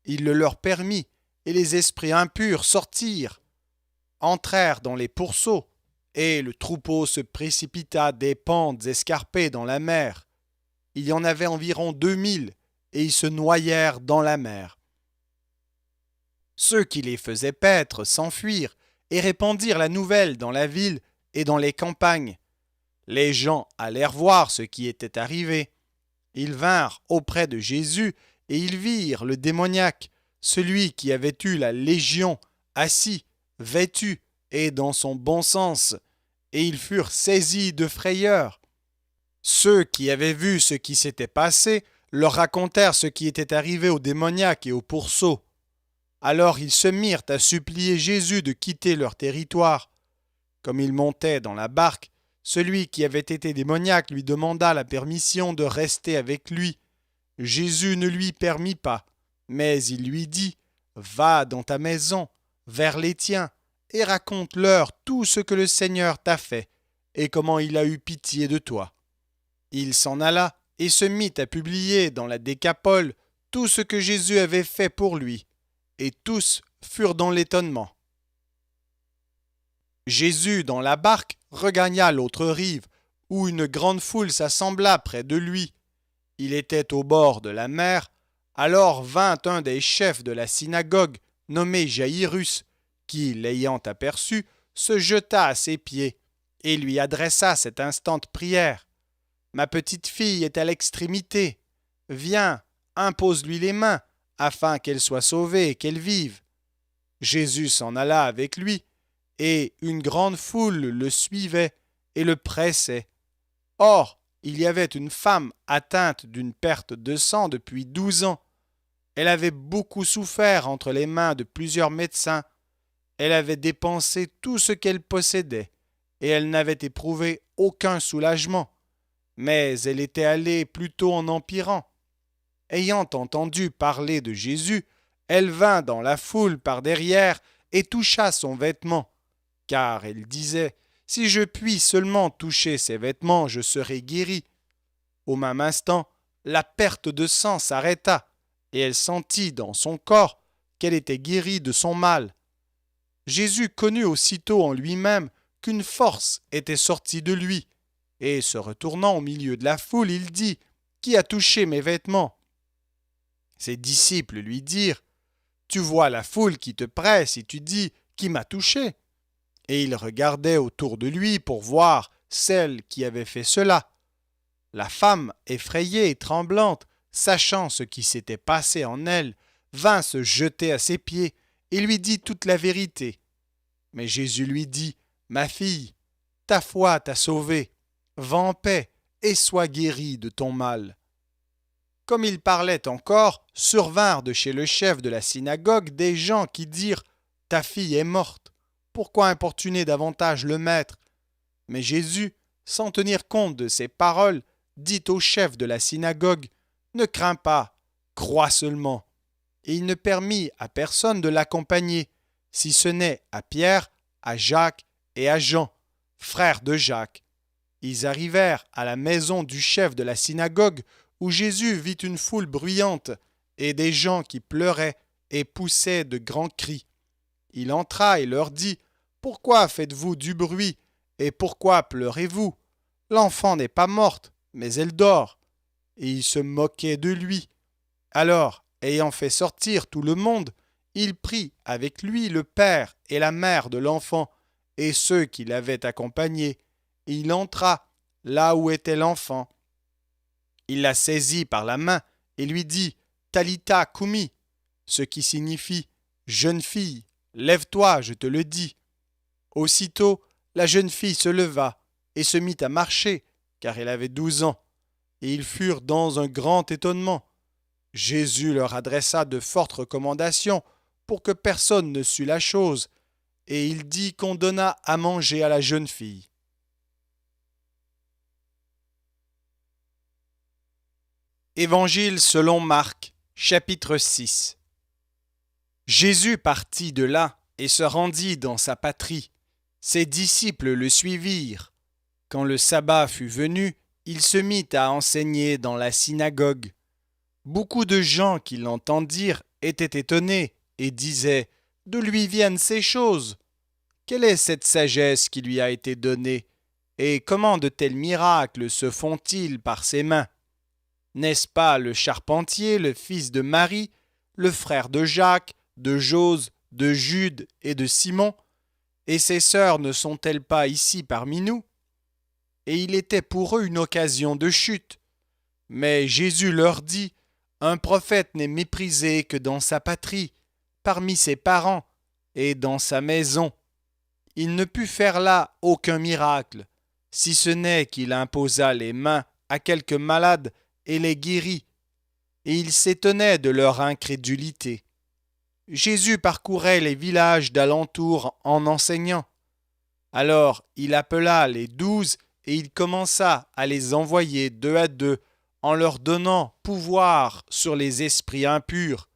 Il le leur permit, et les esprits impurs sortirent, entrèrent dans les pourceaux, et le troupeau se précipita des pentes escarpées dans la mer. Il y en avait environ 2000, et ils se noyèrent dans la mer. Ceux qui les faisaient paître s'enfuirent et répandirent la nouvelle dans la ville et dans les campagnes. Les gens allèrent voir ce qui était arrivé. Ils vinrent auprès de Jésus et ils virent le démoniaque, celui qui avait eu la légion, assis, vêtu et dans son bon sens, et ils furent saisis de frayeur. Ceux qui avaient vu ce qui s'était passé leur racontèrent ce qui était arrivé au démoniaque et au pourceau. Alors ils se mirent à supplier Jésus de quitter leur territoire. Comme il montait dans la barque, celui qui avait été démoniaque lui demanda la permission de rester avec lui. Jésus ne lui permit pas, mais il lui dit « Va dans ta maison, vers les tiens, et raconte-leur tout ce que le Seigneur t'a fait, et comment il a eu pitié de toi. » Il s'en alla et se mit à publier dans la Décapole tout ce que Jésus avait fait pour lui, et tous furent dans l'étonnement. Jésus, dans la barque, regagna l'autre rive, où une grande foule s'assembla près de lui. Il était au bord de la mer. Alors vint un des chefs de la synagogue, nommé Jaïrus, qui, l'ayant aperçu, se jeta à ses pieds et lui adressa cette instante prière. « Ma petite fille est à l'extrémité. Viens, impose-lui les mains, afin qu'elle soit sauvée et qu'elle vive. » Jésus s'en alla avec lui, et une grande foule le suivait et le pressait. Or, il y avait une femme atteinte d'une perte de sang depuis 12 ans. Elle avait beaucoup souffert entre les mains de plusieurs médecins. Elle avait dépensé tout ce qu'elle possédait, et elle n'avait éprouvé aucun soulagement. Mais elle était allée plutôt en empirant. Ayant entendu parler de Jésus, elle vint dans la foule par derrière et toucha son vêtement, car elle disait « Si je puis seulement toucher ses vêtements, je serai guérie. » Au même instant, la perte de sang s'arrêta, et elle sentit dans son corps qu'elle était guérie de son mal. Jésus connut aussitôt en lui-même qu'une force était sortie de lui, et se retournant au milieu de la foule, il dit « Qui a touché mes vêtements ?» Ses disciples lui dirent « Tu vois la foule qui te presse et tu dis « Qui m'a touché ?» Et il regardait autour de lui pour voir celle qui avait fait cela. La femme, effrayée et tremblante, sachant ce qui s'était passé en elle, vint se jeter à ses pieds et lui dit toute la vérité. Mais Jésus lui dit « Ma fille, ta foi t'a sauvée. Va en paix et sois guérie de ton mal. » Comme il parlait encore, survinrent de chez le chef de la synagogue des gens qui dirent « Ta fille est morte. Pourquoi importuner davantage le maître ?» Mais Jésus, sans tenir compte de ces paroles, dit au chef de la synagogue « Ne crains pas, crois seulement. » Et il ne permit à personne de l'accompagner, si ce n'est à Pierre, à Jacques et à Jean, frères de Jacques. Ils arrivèrent à la maison du chef de la synagogue, où Jésus vit une foule bruyante et des gens qui pleuraient et poussaient de grands cris. Il entra et leur dit « Pourquoi faites-vous du bruit et pourquoi pleurez-vous? L'enfant n'est pas morte, mais elle dort. » Et ils se moquaient de lui. Alors, ayant fait sortir tout le monde, il prit avec lui le père et la mère de l'enfant et ceux qui l'avaient accompagné. Il entra là où était l'enfant. Il la saisit par la main et lui dit « Talitha koumi », ce qui signifie « Jeune fille, lève-toi, je te le dis ». Aussitôt, la jeune fille se leva et se mit à marcher, car elle avait 12 ans, et ils furent dans un grand étonnement. Jésus leur adressa de fortes recommandations pour que personne ne sût la chose, et il dit qu'on donna à manger à la jeune fille. Évangile selon Marc, chapitre 6. Jésus partit de là et se rendit dans sa patrie. Ses disciples le suivirent. Quand le sabbat fut venu, il se mit à enseigner dans la synagogue. Beaucoup de gens qui l'entendirent étaient étonnés et disaient « D'où lui viennent ces choses? Quelle est cette sagesse qui lui a été donnée? Et comment de tels miracles se font-ils par ses mains? N'est-ce pas le charpentier, le fils de Marie, le frère de Jacques, de Jose, de Jude et de Simon? Et ses sœurs ne sont-elles pas ici parmi nous? » Et il était pour eux une occasion de chute. Mais Jésus leur dit « Un prophète n'est méprisé que dans sa patrie, parmi ses parents et dans sa maison. » Il ne put faire là aucun miracle, si ce n'est qu'il imposa les mains à quelques malades et les guérit, et il s'étonnait de leur incrédulité. Jésus parcourait les villages d'alentour en enseignant. Alors il appela les 12 et il commença à les envoyer 2 à 2 en leur donnant pouvoir sur les esprits impurs.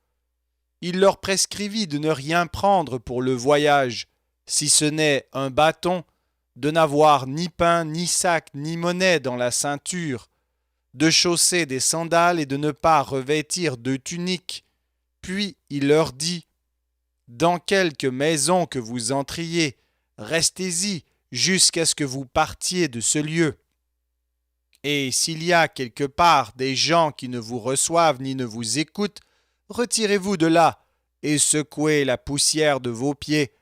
Il leur prescrivit de ne rien prendre pour le voyage, si ce n'est un bâton, de n'avoir ni pain, ni sac, ni monnaie dans la ceinture, de chausser des sandales et de ne pas revêtir de tunique. Puis il leur dit dans quelque maison que vous entriez, restez-y jusqu'à ce que vous partiez de ce lieu. Et s'il y a quelque part des gens qui ne vous reçoivent ni ne vous écoutent, retirez-vous de là et secouez la poussière de vos pieds,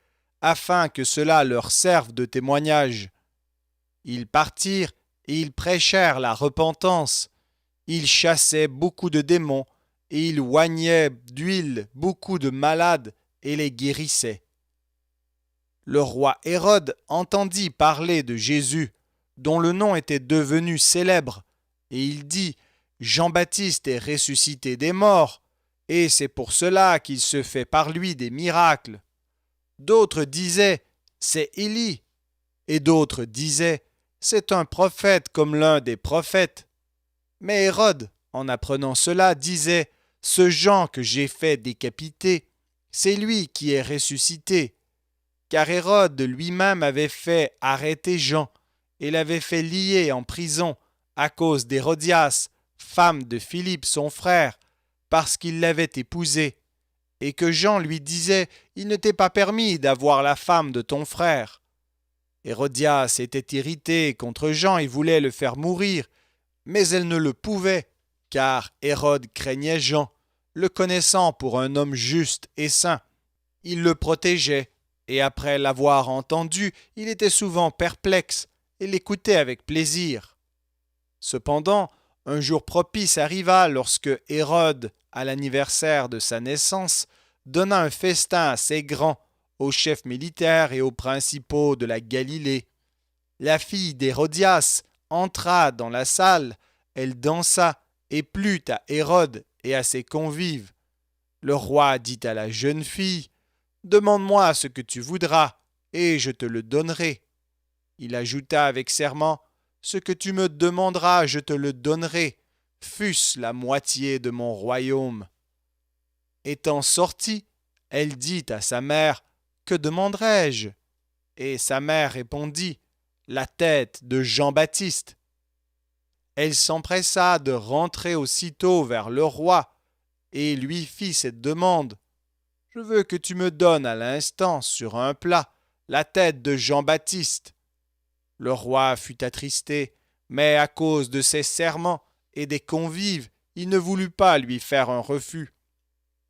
afin que cela leur serve de témoignage. » Ils partirent et ils prêchèrent la repentance. Ils chassaient beaucoup de démons et ils oignaient d'huile beaucoup de malades et les guérissaient. Le roi Hérode entendit parler de Jésus, dont le nom était devenu célèbre, et il dit « Jean-Baptiste est ressuscité des morts, et c'est pour cela qu'il se fait par lui des miracles. » D'autres disaient « C'est Élie », et d'autres disaient « C'est un prophète comme l'un des prophètes. » Mais Hérode, en apprenant cela, disait « Ce Jean que j'ai fait décapiter, c'est lui qui est ressuscité. » Car Hérode lui-même avait fait arrêter Jean et l'avait fait lier en prison à cause d'Hérodias, femme de Philippe son frère, parce qu'il l'avait épousée, et que Jean lui disait « Il ne t'est pas permis d'avoir la femme de ton frère. » Hérodias était irritée contre Jean et voulait le faire mourir, mais elle ne le pouvait, car Hérode craignait Jean, le connaissant pour un homme juste et saint. Il le protégeait, et après l'avoir entendu, il était souvent perplexe et l'écoutait avec plaisir. Cependant, un jour propice arriva lorsque Hérode, à l'anniversaire de sa naissance, donna un festin assez grand aux chefs militaires et aux principaux de la Galilée. La fille d'Hérodias entra dans la salle, elle dansa et plut à Hérode et à ses convives. Le roi dit à la jeune fille « Demande-moi ce que tu voudras, et je te le donnerai. » Il ajouta avec serment « Ce que tu me demanderas, je te le donnerai, fût-ce la moitié de mon royaume. » Étant sortie, elle dit à sa mère « Que demanderai-je » Et sa mère répondit « La tête de Jean-Baptiste. » Elle s'empressa de rentrer aussitôt vers le roi et lui fit cette demande. « Je veux que tu me donnes à l'instant, sur un plat, la tête de Jean-Baptiste. » Le roi fut attristé, mais à cause de ses serments et des convives, il ne voulut pas lui faire un refus.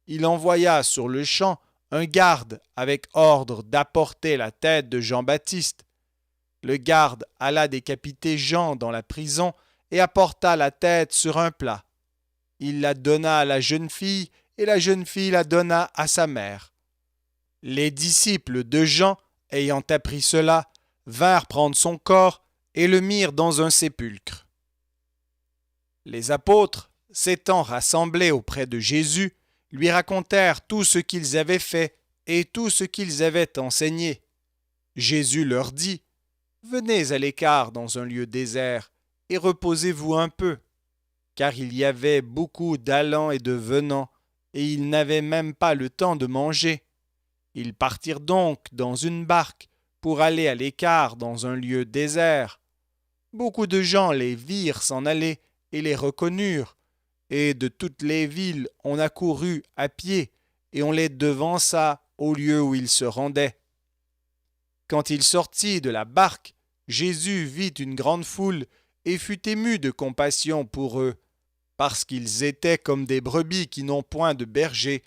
Il envoya sur le champ un garde avec ordre d'apporter la tête de Jean-Baptiste. Le garde alla décapiter Jean dans la prison et apporta la tête sur un plat. Il la donna à la jeune fille, et la jeune fille la donna à sa mère. Les disciples de Jean, ayant appris cela, vinrent prendre son corps et le mirent dans un sépulcre. Les apôtres, s'étant rassemblés auprès de Jésus, lui racontèrent tout ce qu'ils avaient fait et tout ce qu'ils avaient enseigné. Jésus leur dit « Venez à l'écart dans un lieu désert et reposez-vous un peu. » Car il y avait beaucoup d'allants et de venants, et ils n'avaient même pas le temps de manger. Ils partirent donc dans une barque pour aller à l'écart dans un lieu désert. Beaucoup de gens les virent s'en aller et les reconnurent, et de toutes les villes on accourut à pied, et on les devança au lieu où ils se rendaient. Quand il sortit de la barque, Jésus vit une grande foule et fut ému de compassion pour eux, parce qu'ils étaient comme des brebis qui n'ont point de berger,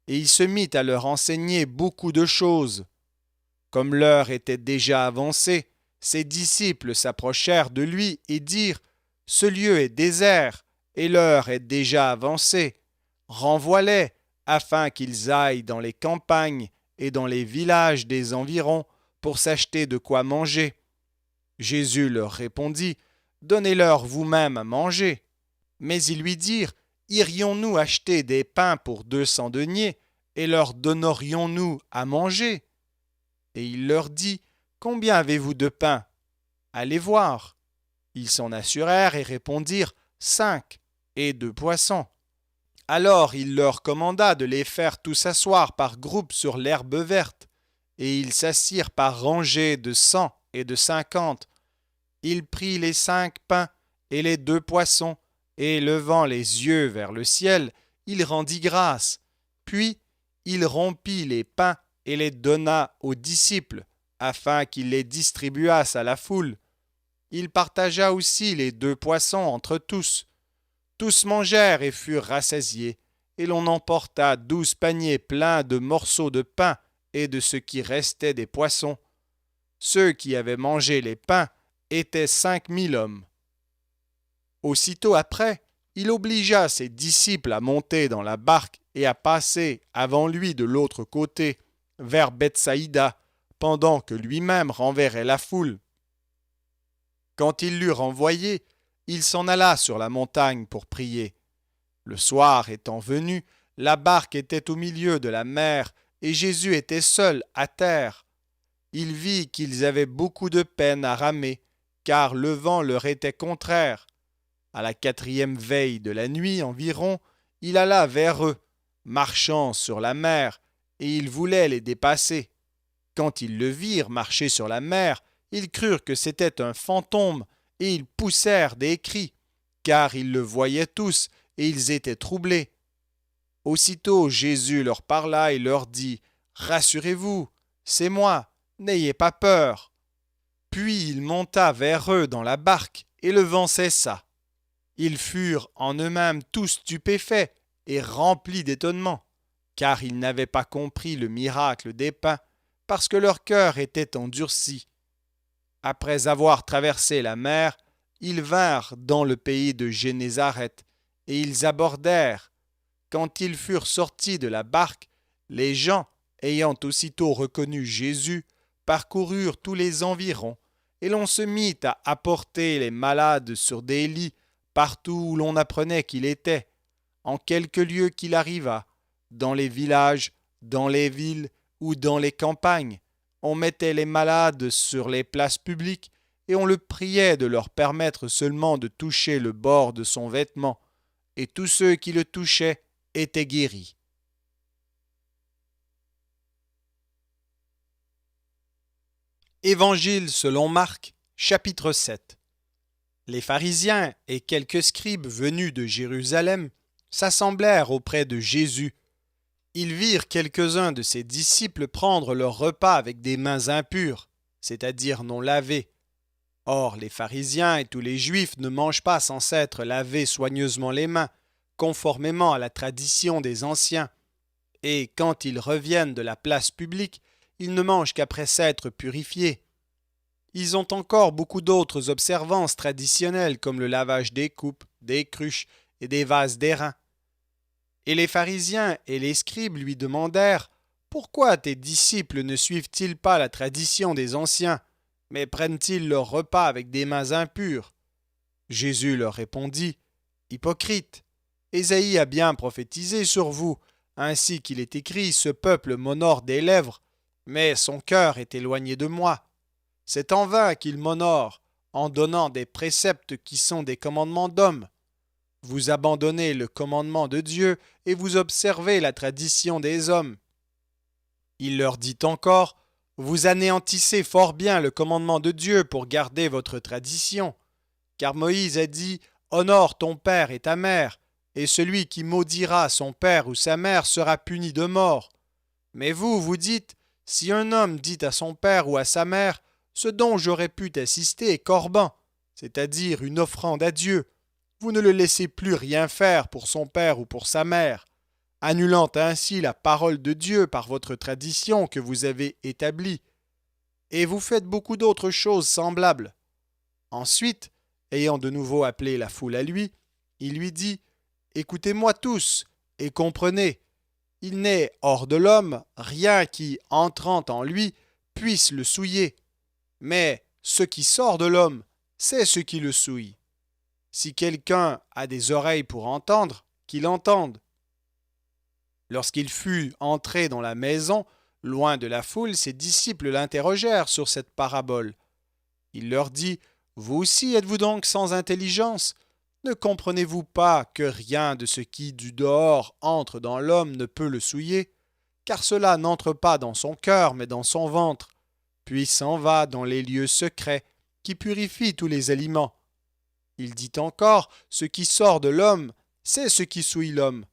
et il se mit à leur enseigner beaucoup de choses. Comme l'heure était déjà avancée, ses disciples s'approchèrent de lui et dirent « Ce lieu est désert, et l'heure est déjà avancée. Renvoie-les, afin qu'ils aillent dans les campagnes et dans les villages des environs pour s'acheter de quoi manger. » Jésus leur répondit « Donnez-leur vous-même à manger. » Mais ils lui dirent « Irions-nous acheter des pains pour 200 deniers, et leur donnerions-nous à manger ?» Et il leur dit « Combien avez-vous de pain ? Allez voir. » Ils s'en assurèrent et répondirent « 5, et 2 poissons. » Alors il leur commanda de les faire tous s'asseoir par groupes sur l'herbe verte, et ils s'assirent par rangées de 100 et de 50. Il prit les 5 pains et les 2 poissons, et levant les yeux vers le ciel, il rendit grâce. Puis il rompit les pains et les donna aux disciples, afin qu'ils les distribuassent à la foule. Il partagea aussi les 2 poissons entre tous. Tous mangèrent et furent rassasiés, et l'on emporta 12 paniers pleins de morceaux de pain et de ce qui restait des poissons. Ceux qui avaient mangé les pains étaient 5000 hommes. Aussitôt après, il obligea ses disciples à monter dans la barque et à passer avant lui de l'autre côté, vers Bethsaïda, pendant que lui-même renverrait la foule. Quand il l'eut renvoyé, il s'en alla sur la montagne pour prier. Le soir étant venu, la barque était au milieu de la mer, et Jésus était seul à terre. Il vit qu'ils avaient beaucoup de peine à ramer, car le vent leur était contraire. À la 4e veille de la nuit environ, il alla vers eux, marchant sur la mer, et il voulait les dépasser. Quand ils le virent marcher sur la mer, ils crurent que c'était un fantôme, et ils poussèrent des cris, car ils le voyaient tous, et ils étaient troublés. Aussitôt Jésus leur parla et leur dit : « Rassurez-vous, c'est moi, n'ayez pas peur. » Puis il monta vers eux dans la barque, et le vent cessa. Ils furent en eux-mêmes tous stupéfaits et remplis d'étonnement, car ils n'avaient pas compris le miracle des pains, parce que leur cœur était endurci. Après avoir traversé la mer, ils vinrent dans le pays de Génézareth, et ils abordèrent. Quand ils furent sortis de la barque, les gens, ayant aussitôt reconnu Jésus, parcoururent tous les environs, et l'on se mit à apporter les malades sur des lits, partout où l'on apprenait qu'il était, en quelque lieu qu'il arriva, dans les villages, dans les villes ou dans les campagnes. On mettait les malades sur les places publiques et on le priait de leur permettre seulement de toucher le bord de son vêtement, et tous ceux qui le touchaient étaient guéris. Évangile selon Marc, chapitre 7. Les pharisiens et quelques scribes venus de Jérusalem s'assemblèrent auprès de Jésus. Ils virent quelques-uns de ses disciples prendre leur repas avec des mains impures, c'est-à-dire non lavées. Or, les pharisiens et tous les juifs ne mangent pas sans s'être lavés soigneusement les mains, conformément à la tradition des anciens. Et quand ils reviennent de la place publique, ils ne mangent qu'après s'être purifiés. Ils ont encore beaucoup d'autres observances traditionnelles comme le lavage des coupes, des cruches et des vases d'airain. Et les pharisiens et les scribes lui demandèrent : « Pourquoi tes disciples ne suivent-ils pas la tradition des anciens, mais prennent-ils leur repas avec des mains impures ?» Jésus leur répondit : « Hypocrites, Ésaïe a bien prophétisé sur vous, ainsi qu'il est écrit : ce peuple m'honore des lèvres, mais son cœur est éloigné de moi. C'est en vain qu'il m'honore, en donnant des préceptes qui sont des commandements d'hommes. Vous abandonnez le commandement de Dieu et vous observez la tradition des hommes. » Il leur dit encore : « Vous anéantissez fort bien le commandement de Dieu pour garder votre tradition. Car Moïse a dit : Honore ton père et ta mère, et celui qui maudira son père ou sa mère sera puni de mort. Mais vous, vous dites : Si un homme dit à son père ou à sa mère : Ce dont j'aurais pu t'assister est corban, c'est-à-dire une offrande à Dieu. Vous ne le laissez plus rien faire pour son père ou pour sa mère, annulant ainsi la parole de Dieu par votre tradition que vous avez établie. Et vous faites beaucoup d'autres choses semblables. » Ensuite, ayant de nouveau appelé la foule à lui, il lui dit : « Écoutez-moi tous et comprenez. Il n'est hors de l'homme rien qui, entrant en lui, puisse le souiller. Mais ce qui sort de l'homme, c'est ce qui le souille. Si quelqu'un a des oreilles pour entendre, qu'il entende. » Lorsqu'il fut entré dans la maison, loin de la foule, ses disciples l'interrogèrent sur cette parabole. Il leur dit : « Vous aussi êtes-vous donc sans intelligence ? Ne comprenez-vous pas que rien de ce qui du dehors entre dans l'homme ne peut le souiller ? Car cela n'entre pas dans son cœur, mais dans son ventre, puis s'en va dans les lieux secrets, qui purifient tous les aliments. Il dit encore : ce qui sort de l'homme, c'est ce qui souille l'homme,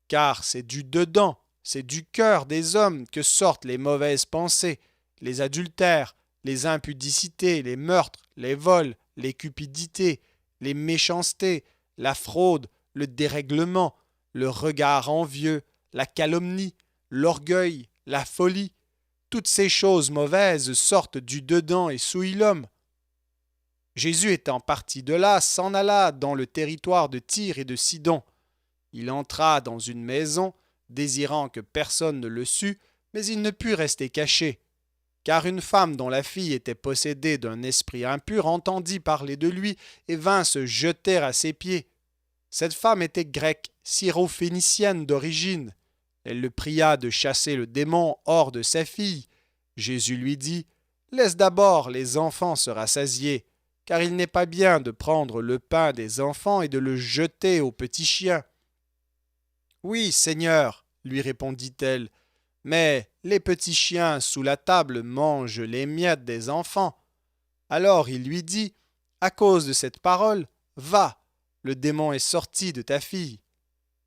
car c'est du dedans, C'est du cœur des hommes que sortent les mauvaises pensées, les adultères, les impudicités, les meurtres, les vols, les cupidités, les méchancetés, la fraude, le dérèglement, le regard envieux, la calomnie, l'orgueil, la folie. Toutes ces choses mauvaises sortent du dedans et souillent l'homme. Jésus étant parti de là, s'en alla dans le territoire de Tyr et de Sidon. Il entra dans une maison, désirant que personne ne le sût, mais il ne put rester caché. Car une femme dont la fille était possédée d'un esprit impur entendit parler de lui et vint se jeter à ses pieds. Cette femme était grecque, syrophénicienne d'origine. Elle le pria de chasser le démon hors de sa fille. Jésus lui dit « Laisse d'abord les enfants se rassasier, car il n'est pas bien de prendre le pain des enfants et de le jeter aux petits chiens. » « Oui, Seigneur, lui répondit-elle, mais les petits chiens sous la table mangent les miettes des enfants. Alors il lui dit, à cause de cette parole, va, le démon est sorti de ta fille.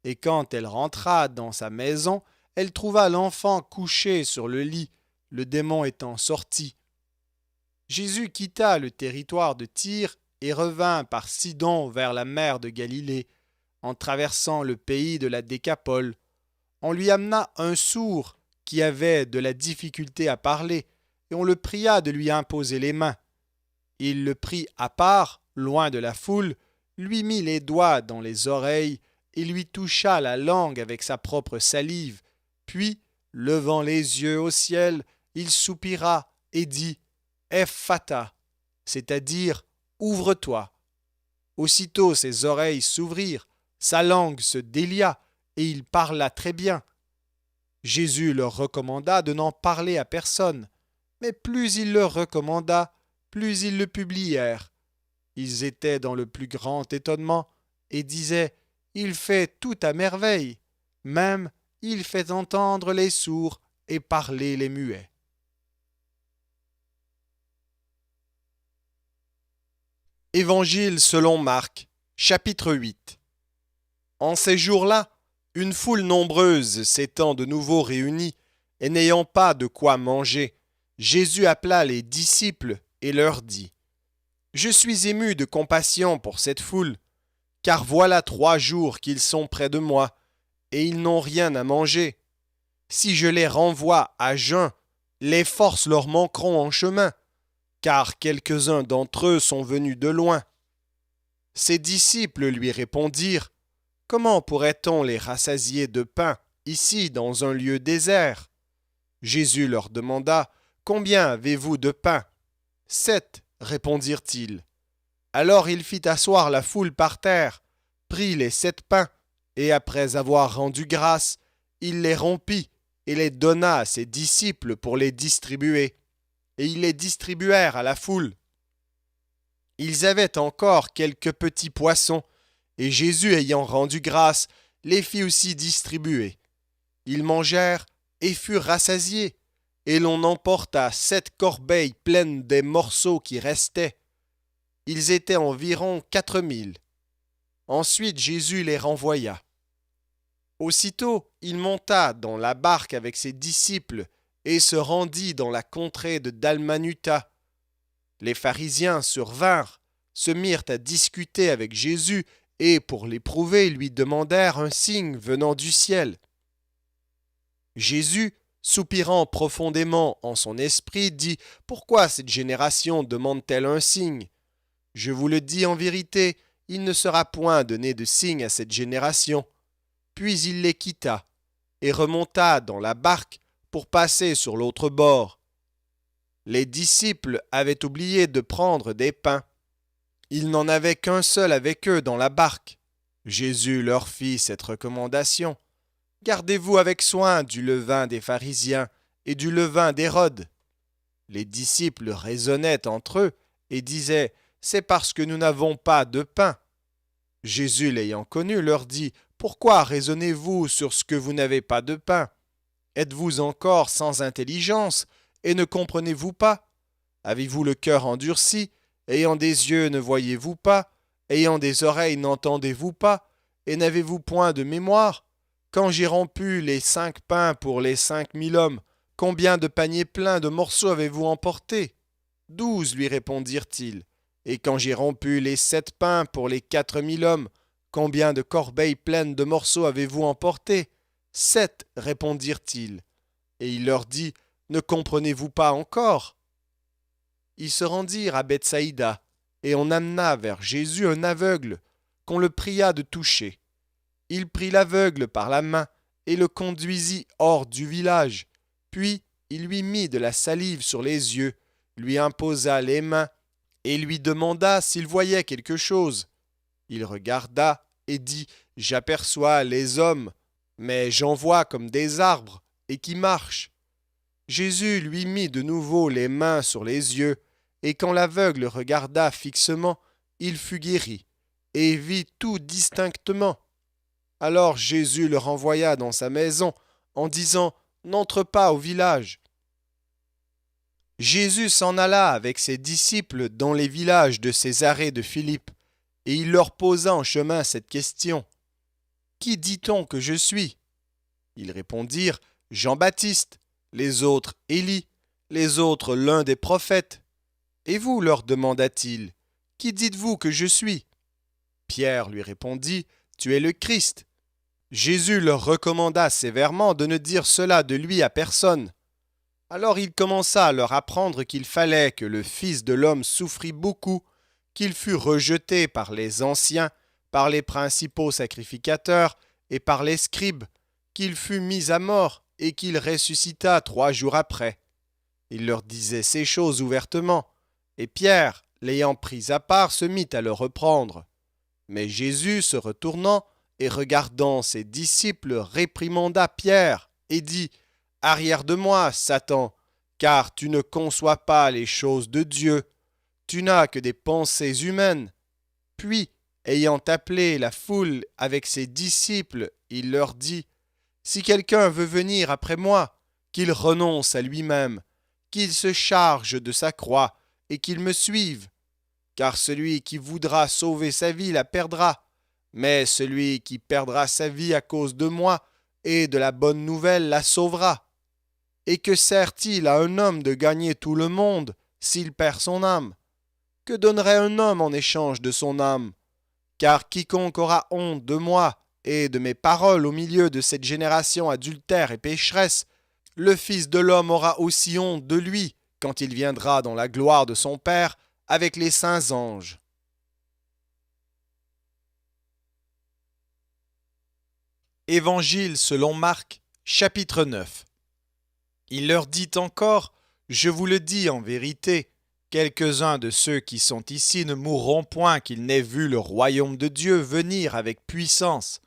Et quand elle rentra dans sa maison, elle trouva l'enfant couché sur le lit, le démon étant sorti. Jésus quitta le territoire de Tyr et revint par Sidon vers la mer de Galilée, en traversant le pays de la Décapole. On lui amena un sourd qui avait de la difficulté à parler, et on le pria de lui imposer les mains. Il le prit à part, loin de la foule, lui mit les doigts dans les oreilles et lui toucha la langue avec sa propre salive. Puis, levant les yeux au ciel, il soupira et dit « Ephphatha », c'est-à-dire « Ouvre-toi ». Aussitôt ses oreilles s'ouvrirent, sa langue se délia et il parla très bien. Jésus leur recommanda de n'en parler à personne, mais plus il leur recommanda, plus ils le publièrent. Ils étaient dans le plus grand étonnement et disaient « Il fait tout à merveille, même il fait entendre les sourds et parler les muets. » Évangile selon Marc, chapitre 8. En ces jours-là, une foule nombreuse s'étant de nouveau réunie et n'ayant pas de quoi manger, Jésus appela les disciples et leur dit « Je suis ému de compassion pour cette foule, car voilà 3 jours qu'ils sont près de moi, et ils n'ont rien à manger. Si je les renvoie à jeun, les forces leur manqueront en chemin, car quelques-uns d'entre eux sont venus de loin. » Ses disciples lui répondirent « Comment pourrait-on les rassasier de pain ici dans un lieu désert ?» Jésus leur demanda « Combien avez-vous de pain ?» « 7, répondirent-ils. Alors il fit asseoir la foule par terre, prit les 7 pains, et après avoir rendu grâce, il les rompit et les donna à ses disciples pour les distribuer. Et ils les distribuèrent à la foule. Ils avaient encore quelques petits poissons, et Jésus ayant rendu grâce, les fit aussi distribuer. Ils mangèrent et furent rassasiés, et l'on emporta 7 corbeilles pleines des morceaux qui restaient. Ils étaient environ 4000. Ensuite Jésus les renvoya. Aussitôt, il monta dans la barque avec ses disciples et se rendit dans la contrée de Dalmanuta. Les pharisiens survinrent, se mirent à discuter avec Jésus et, pour l'éprouver, lui demandèrent un signe venant du ciel. Jésus, soupirant profondément en son esprit, dit « Pourquoi cette génération demande-t-elle un signe ? Je vous le dis en vérité, il ne sera point donné de signe à cette génération. » Puis il les quitta et remonta dans la barque pour passer sur l'autre bord. Les disciples avaient oublié de prendre des pains. Ils n'en avaient qu'un seul avec eux dans la barque. Jésus leur fit cette recommandation. « Gardez-vous avec soin du levain des pharisiens et du levain d'Hérode. » Les disciples raisonnaient entre eux et disaient « C'est parce que nous n'avons pas de pain. » Jésus, l'ayant connu, leur dit « Pourquoi raisonnez-vous sur ce que vous n'avez pas de pain? Êtes-vous encore sans intelligence et ne comprenez-vous pas? Avez-vous le cœur endurci? Ayant des yeux, ne voyez-vous pas? Ayant des oreilles, n'entendez-vous pas? Et n'avez-vous point de mémoire? Quand j'ai rompu les 5 pains pour les 5000 hommes, combien de paniers pleins de morceaux avez-vous emporté? 12, lui répondirent-ils. Et quand j'ai rompu les 7 pains pour les 4000 hommes, combien de corbeilles pleines de morceaux avez-vous emporté? 7, répondirent-ils. Et il leur dit, ne comprenez-vous pas encore? Ils se rendirent à Bethsaïda, et on amena vers Jésus un aveugle, qu'on le pria de toucher. Il prit l'aveugle par la main, et le conduisit hors du village. Puis il lui mit de la salive sur les yeux, lui imposa les mains, et lui demanda s'il voyait quelque chose. Il regarda et dit, j'aperçois les hommes, mais j'en vois comme des arbres, et qui marchent. Jésus lui mit de nouveau les mains sur les yeux, et quand l'aveugle regarda fixement, il fut guéri, et vit tout distinctement. Alors Jésus le renvoya dans sa maison, en disant, n'entre pas au village. Jésus s'en alla avec ses disciples dans les villages de Césarée de Philippe, et il leur posa en chemin cette question. Qui dit-on que je suis? Ils répondirent, Jean-Baptiste, les autres Élie, les autres l'un des prophètes. Et vous, leur demanda-t-il, qui dites-vous que je suis? Pierre lui répondit, tu es le Christ. Jésus leur recommanda sévèrement de ne dire cela de lui à personne. Alors il commença à leur apprendre qu'il fallait que le Fils de l'homme souffrit beaucoup, qu'il fût rejeté par les anciens, par les principaux sacrificateurs et par les scribes, qu'il fût mis à mort et qu'il ressuscita 3 jours après. Il leur disait ces choses ouvertement, et Pierre, l'ayant pris à part, se mit à le reprendre. Mais Jésus, se retournant et regardant ses disciples, réprimanda Pierre et dit, « Arrière de moi, Satan, car tu ne conçois pas les choses de Dieu, tu n'as que des pensées humaines. » Puis, ayant appelé la foule avec ses disciples, il leur dit, « Si quelqu'un veut venir après moi, qu'il renonce à lui-même, qu'il se charge de sa croix et qu'il me suive. Car celui qui voudra sauver sa vie la perdra, mais celui qui perdra sa vie à cause de moi et de la bonne nouvelle la sauvera. Et que sert-il à un homme de gagner tout le monde s'il perd son âme? Que donnerait un homme en échange de son âme? Car quiconque aura honte de moi et de mes paroles au milieu de cette génération adultère et pécheresse, le Fils de l'homme aura aussi honte de lui quand il viendra dans la gloire de son Père avec les saints anges. Évangile selon Marc, chapitre 9. Il leur dit encore, je vous le dis en vérité, quelques-uns de ceux qui sont ici ne mourront point qu'ils n'aient vu le royaume de Dieu venir avec puissance.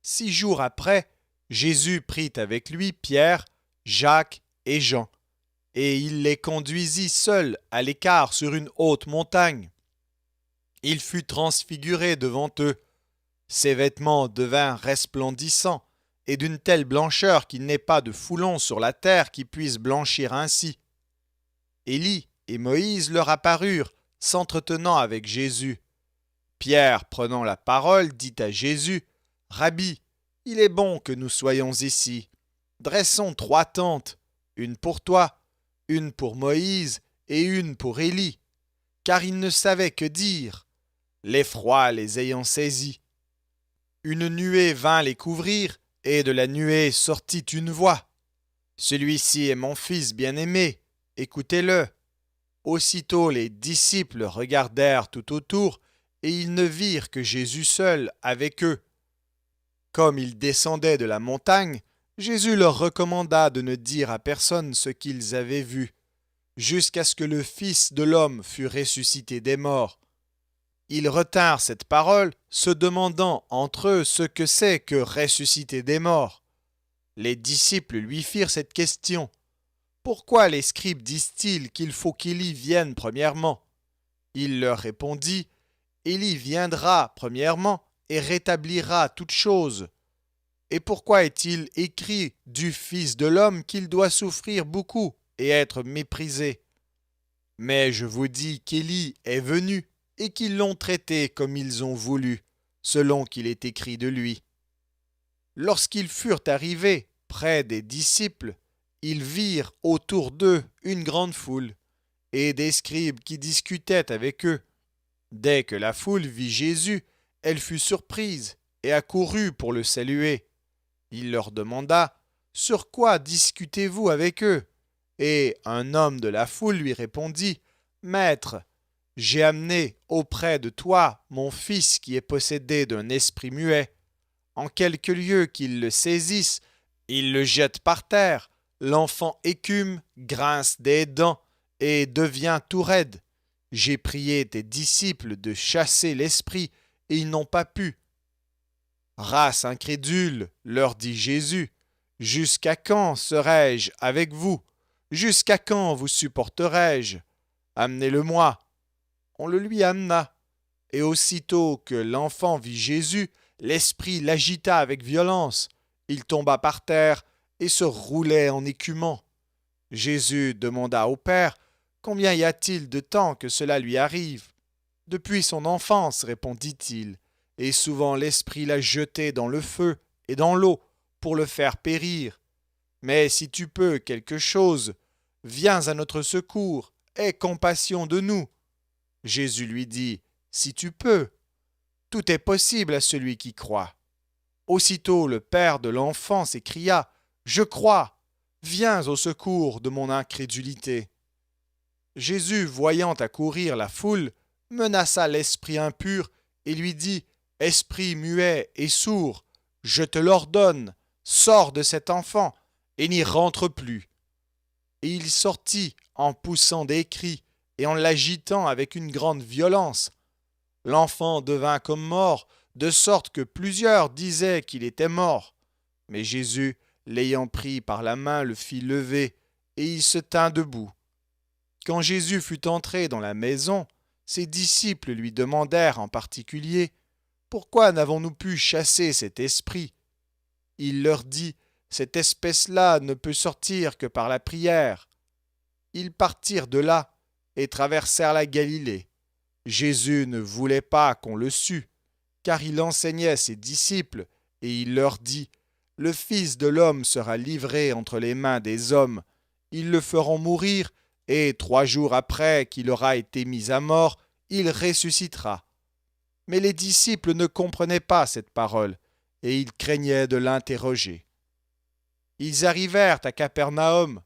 6 jours après, Jésus prit avec lui Pierre, Jacques et Jean, et il les conduisit seuls à l'écart sur une haute montagne. Il fut transfiguré devant eux. Ses vêtements devinrent resplendissants, et d'une telle blancheur qu'il n'est pas de foulon sur la terre qui puisse blanchir ainsi. Élie et Moïse leur apparurent, s'entretenant avec Jésus. Pierre, prenant la parole, dit à Jésus, « Rabbi, il est bon que nous soyons ici. Dressons 3 tentes, une pour toi, une pour Moïse et une pour Élie. » Car ils ne savaient que dire, l'effroi les ayant saisis. Une nuée vint les couvrir, et de la nuée sortit une voix. Celui-ci est mon fils bien-aimé, écoutez-le. Aussitôt les disciples regardèrent tout autour, et ils ne virent que Jésus seul avec eux. Comme ils descendaient de la montagne, Jésus leur recommanda de ne dire à personne ce qu'ils avaient vu, jusqu'à ce que le Fils de l'homme fût ressuscité des morts. Ils retinrent cette parole, se demandant entre eux ce que c'est que ressusciter des morts. Les disciples lui firent cette question. Pourquoi les scribes disent-ils qu'il faut qu'Élie vienne premièrement? Il leur répondit, Élie viendra premièrement et rétablira toutes choses. Et pourquoi est-il écrit du Fils de l'homme qu'il doit souffrir beaucoup et être méprisé? Mais je vous dis qu'Élie est venu et qu'ils l'ont traité comme ils ont voulu, selon qu'il est écrit de lui. Lorsqu'ils furent arrivés près des disciples, ils virent autour d'eux une grande foule, et des scribes qui discutaient avec eux. Dès que la foule vit Jésus, elle fut surprise et accourut pour le saluer. Il leur demanda: Sur quoi discutez-vous avec eux? Et un homme de la foule lui répondit: Maître, j'ai amené auprès de toi mon fils qui est possédé d'un esprit muet. En quelque lieu qu'il le saisisse, il le jette par terre. L'enfant écume, grince des dents et devient tout raide. J'ai prié tes disciples de chasser l'esprit, et ils n'ont pas pu. Race incrédule, leur dit Jésus, jusqu'à quand serai-je avec vous? Jusqu'à quand vous supporterai-je? Amenez-le-moi. On le lui amena, et aussitôt que l'enfant vit Jésus, l'esprit l'agita avec violence. Il tomba par terre et se roulait en écumant. Jésus demanda au Père: Combien y a-t-il de temps que cela lui arrive? Depuis son enfance, répondit-il, et souvent l'esprit l'a jeté dans le feu et dans l'eau pour le faire périr. Mais si tu peux quelque chose, viens à notre secours, aie compassion de nous. Jésus lui dit: Si tu peux, tout est possible à celui qui croit. Aussitôt le père de l'enfant s'écria: Je crois, viens au secours de mon incrédulité. Jésus, voyant accourir la foule, menaça l'esprit impur et lui dit: Esprit muet et sourd, je te l'ordonne, sors de cet enfant et n'y rentre plus. Et il sortit en poussant des cris et en l'agitant avec une grande violence. L'enfant devint comme mort, de sorte que plusieurs disaient qu'il était mort. Mais Jésus, l'ayant pris par la main, le fit lever, et il se tint debout. Quand Jésus fut entré dans la maison, ses disciples lui demandèrent en particulier: Pourquoi n'avons-nous pu chasser cet esprit? Il leur dit: Cette espèce-là ne peut sortir que par la prière. Ils partirent de là et traversèrent la Galilée. Jésus ne voulait pas qu'on le sût, car il enseignait ses disciples, et il leur dit: Le Fils de l'homme sera livré entre les mains des hommes. Ils le feront mourir, et 3 jours après qu'il aura été mis à mort, il ressuscitera. Mais les disciples ne comprenaient pas cette parole, et ils craignaient de l'interroger. Ils arrivèrent à Capernaum.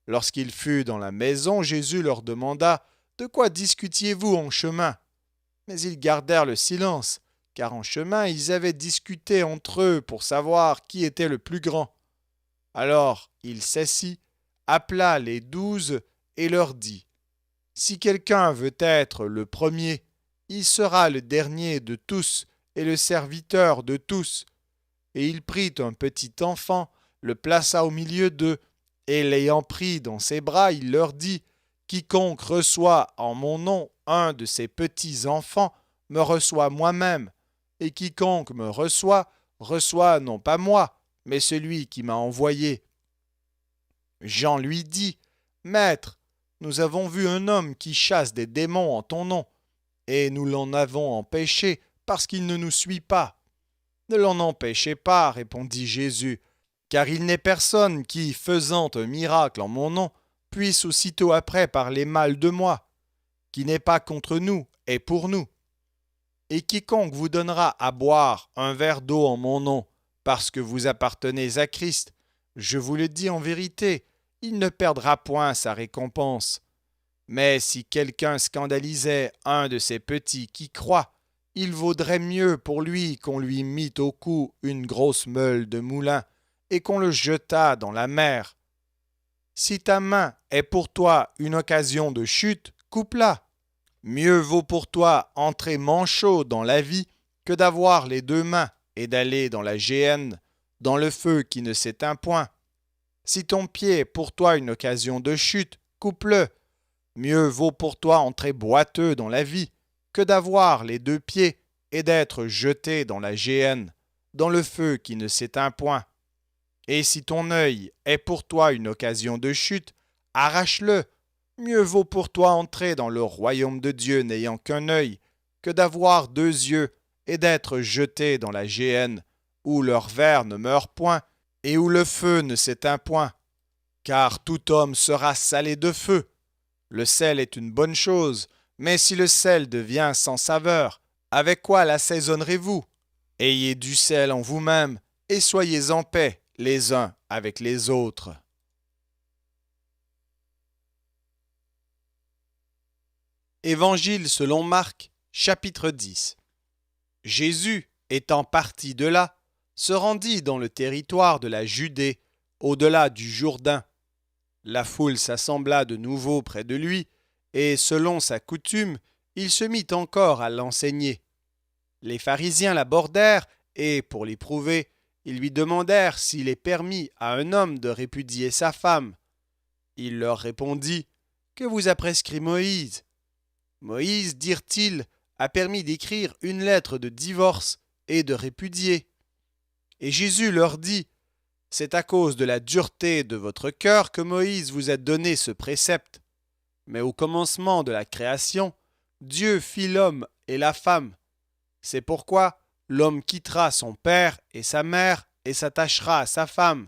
Lorsqu'il fut dans la maison, Jésus leur demanda: De quoi discutiez-vous en chemin? Mais ils gardèrent le silence, car en chemin ils avaient discuté entre eux pour savoir qui était le plus grand. Alors il s'assit, appela les 12 et leur dit: Si quelqu'un veut être le premier, il sera le dernier de tous et le serviteur de tous. Et il prit un petit enfant, le plaça au milieu d'eux, et l'ayant pris dans ses bras, il leur dit: Quiconque reçoit en mon nom un de ces petits enfants me reçoit moi-même, et quiconque me reçoit, reçoit non pas moi, mais celui qui m'a envoyé. Jean lui dit: Maître, nous avons vu un homme qui chasse des démons en ton nom, et nous l'en avons empêché parce qu'il ne nous suit pas. Ne l'en empêchez pas, répondit Jésus, car il n'est personne qui, faisant un miracle en mon nom, puisse aussitôt après parler mal de moi. Qui n'est pas contre nous est pour nous. Et quiconque vous donnera à boire un verre d'eau en mon nom, parce que vous appartenez à Christ, je vous le dis en vérité, il ne perdra point sa récompense. Mais si quelqu'un scandalisait un de ces petits qui croient, il vaudrait mieux pour lui qu'on lui mît au cou une grosse meule de moulin et qu'on le jetât dans la mer. Si ta main est pour toi une occasion de chute, coupe-la. Mieux vaut pour toi entrer manchot dans la vie que d'avoir les 2 mains et d'aller dans la géhenne, dans le feu qui ne s'éteint point. Si ton pied est pour toi une occasion de chute, coupe-le. Mieux vaut pour toi entrer boiteux dans la vie que d'avoir les 2 pieds et d'être jeté dans la géhenne, dans le feu qui ne s'éteint point. Et si ton œil est pour toi une occasion de chute, arrache-le. Mieux vaut pour toi entrer dans le royaume de Dieu n'ayant qu'un œil que d'avoir 2 yeux et d'être jeté dans la géhenne, où leur ver ne meurt point, et où le feu ne s'éteint point. Car tout homme sera salé de feu. Le sel est une bonne chose, mais si le sel devient sans saveur, avec quoi l'assaisonnerez-vous? Ayez du sel en vous-même, et soyez en paix les uns avec les autres. Évangile selon Marc, chapitre 10. Jésus, étant parti de là, se rendit dans le territoire de la Judée, au-delà du Jourdain. La foule s'assembla de nouveau près de lui, et selon sa coutume, il se mit encore à l'enseigner. Les pharisiens l'abordèrent, et, pour l'éprouver, ils lui demandèrent s'il est permis à un homme de répudier sa femme. Il leur répondit: « Que vous a prescrit Moïse ? Moïse, dirent-ils, a permis d'écrire une lettre de divorce et de répudier. » Et Jésus leur dit: « C'est à cause de la dureté de votre cœur que Moïse vous a donné ce précepte. Mais au commencement de la création, Dieu fit l'homme et la femme. C'est pourquoi l'homme quittera son père et sa mère et s'attachera à sa femme,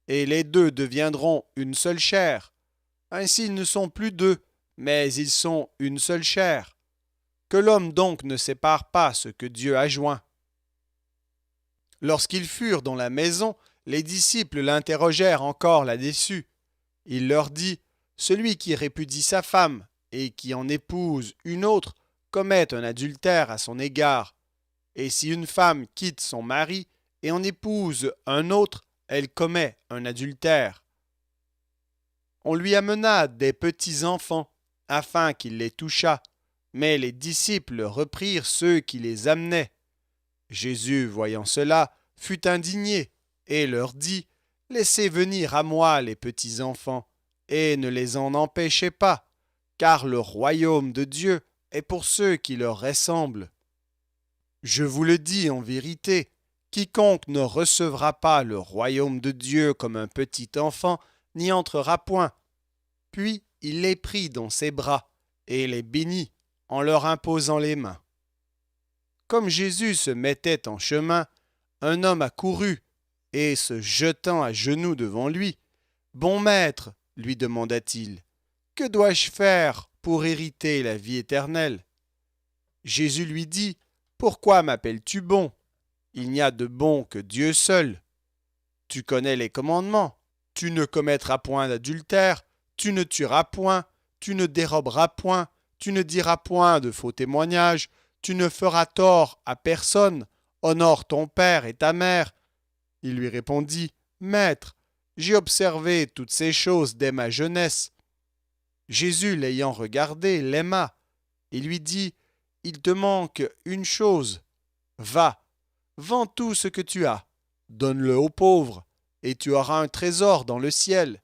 et les deux deviendront une seule chair. Ainsi ils ne sont plus deux, mais ils sont une seule chair. Que l'homme donc ne sépare pas ce que Dieu a joint. » Lorsqu'ils furent dans la maison, les disciples l'interrogèrent encore là-dessus. Il leur dit: « Celui qui répudie sa femme et qui en épouse une autre commet un adultère à son égard. Et si une femme quitte son mari et en épouse un autre, elle commet un adultère. » On lui amena des petits enfants, afin qu'il les touchât, mais les disciples reprirent ceux qui les amenaient. Jésus, voyant cela, fut indigné, et leur dit: « Laissez venir à moi les petits enfants, et ne les en empêchez pas, car le royaume de Dieu est pour ceux qui leur ressemblent. Je vous le dis en vérité, quiconque ne recevra pas le royaume de Dieu comme un petit enfant n'y entrera point. » Puis il les prit dans ses bras et les bénit en leur imposant les mains. Comme Jésus se mettait en chemin, un homme accourut et, se jetant à genoux devant lui: « Bon maître, lui demanda-t-il, que dois-je faire pour hériter la vie éternelle ?» Jésus lui dit: « Pourquoi m'appelles-tu bon? Il n'y a de bon que Dieu seul. Tu connais les commandements. Tu ne commettras point d'adultère, tu ne tueras point, tu ne déroberas point, tu ne diras point de faux témoignages, tu ne feras tort à personne, honore ton père et ta mère. » Il lui répondit: « Maître, j'ai observé toutes ces choses dès ma jeunesse. » Jésus, l'ayant regardé, l'aima et lui dit: « Il te manque une chose. Va, vends tout ce que tu as, donne-le aux pauvres, et tu auras un trésor dans le ciel.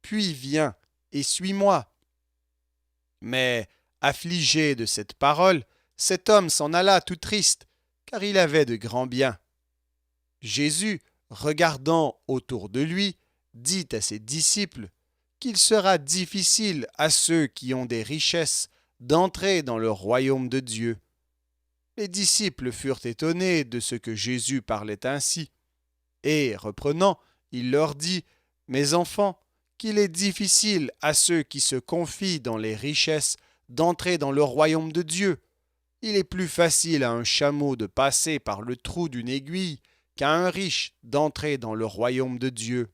Puis viens et suis-moi. » Mais, affligé de cette parole, cet homme s'en alla tout triste, car il avait de grands biens. Jésus, regardant autour de lui, dit à ses disciples qu'il sera difficile à ceux qui ont des richesses d'entrer dans le royaume de Dieu. Les disciples furent étonnés de ce que Jésus parlait ainsi. Et, reprenant, il leur dit: « Mes enfants, qu'il est difficile à ceux qui se confient dans les richesses d'entrer dans le royaume de Dieu. Il est plus facile à un chameau de passer par le trou d'une aiguille qu'à un riche d'entrer dans le royaume de Dieu. »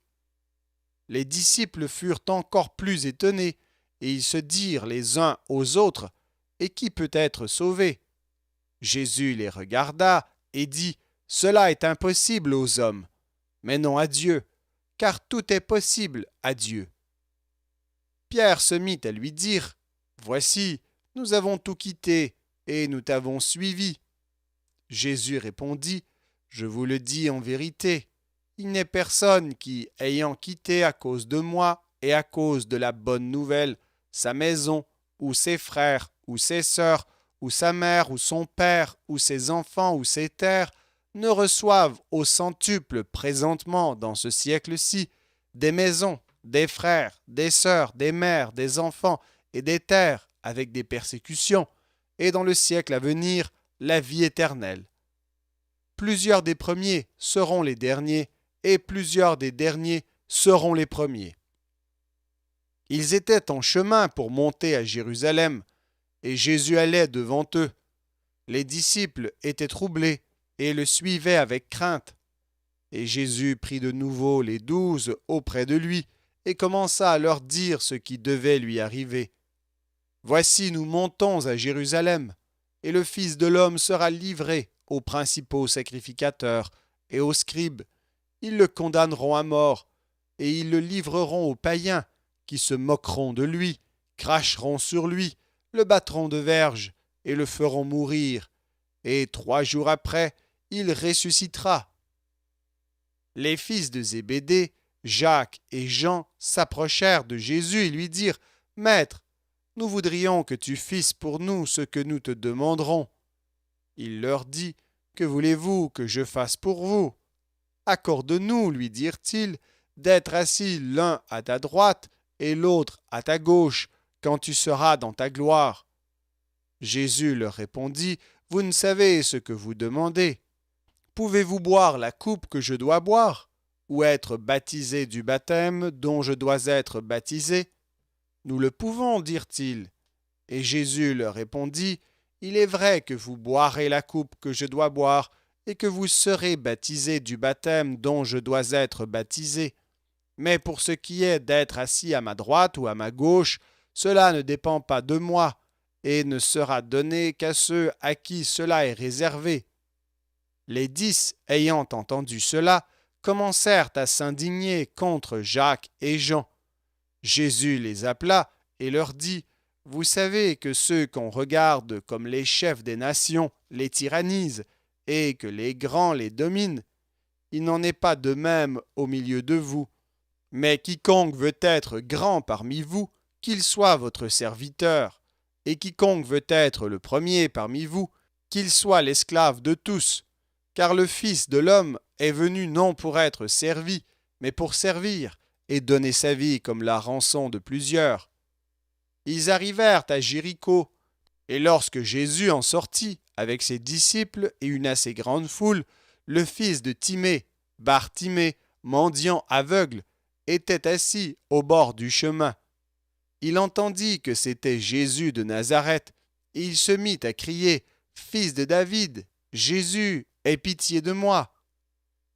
Les disciples furent encore plus étonnés, et ils se dirent les uns aux autres: « Et qui peut être sauvé ?» Jésus les regarda et dit: « Cela est impossible aux hommes, mais non à Dieu, car tout est possible à Dieu. » Pierre se mit à lui dire: « Voici, nous avons tout quitté, et nous t'avons suivi. » Jésus répondit: « Je vous le dis en vérité, il n'est personne qui, ayant quitté à cause de moi et à cause de la bonne nouvelle sa maison, ou ses frères, ou ses sœurs, ou sa mère, ou son père, ou ses enfants, ou ses terres, ne reçoivent au centuple présentement dans ce siècle-ci des maisons, des frères, des sœurs, des mères, des enfants et des terres avec des persécutions, et dans le siècle à venir la vie éternelle. plusieurs des premiers seront les derniers, et plusieurs des derniers seront les premiers. Ils étaient en chemin pour monter à Jérusalem, et Jésus allait devant eux. Les disciples étaient troublés et le suivaient avec crainte. Et Jésus prit de nouveau les 12 auprès de lui et commença à leur dire ce qui devait lui arriver. Voici, nous montons à Jérusalem, et le Fils de l'homme sera livré aux principaux sacrificateurs et aux scribes. Ils le condamneront à mort, et ils le livreront aux païens, qui se moqueront de lui, cracheront sur lui, le battront de verges, et le feront mourir. Et 3 jours après, il ressuscitera. Les fils de Zébédée, Jacques et Jean, s'approchèrent de Jésus et lui dirent : « Maître, nous voudrions que tu fisses pour nous ce que nous te demanderons. » Il leur dit : « Que voulez-vous que je fasse pour vous ? Accorde-nous, lui dirent-ils, d'être assis l'un à ta droite et l'autre à ta gauche, quand tu seras dans ta gloire. » Jésus leur répondit : « Vous ne savez ce que vous demandez. Pouvez-vous boire la coupe que je dois boire, ou être baptisé du baptême dont je dois être baptisé ? » Nous le pouvons, dirent-ils. Et Jésus leur répondit : « Il est vrai que vous boirez la coupe que je dois boire, et que vous serez baptisés du baptême dont je dois être baptisé. Mais pour ce qui est d'être assis à ma droite ou à ma gauche, cela ne dépend pas de moi, et ne sera donné qu'à ceux à qui cela est réservé. » Les 10, ayant entendu cela, commencèrent à s'indigner contre Jacques et Jean. Jésus les appela et leur dit : « Vous savez que ceux qu'on regarde comme les chefs des nations les tyrannisent, et que les grands les dominent. Il n'en est pas de même au milieu de vous. Mais quiconque veut être grand parmi vous, qu'il soit votre serviteur, et quiconque veut être le premier parmi vous, qu'il soit l'esclave de tous. Car le Fils de l'homme est venu non pour être servi, mais pour servir, et donner sa vie comme la rançon de plusieurs. » Ils arrivèrent à Jéricho, et lorsque Jésus en sortit, avec ses disciples et une assez grande foule, le fils de Timée, Bartimée, mendiant aveugle, était assis au bord du chemin. Il entendit que c'était Jésus de Nazareth, et il se mit à crier : « Fils de David, Jésus, aie pitié de moi !»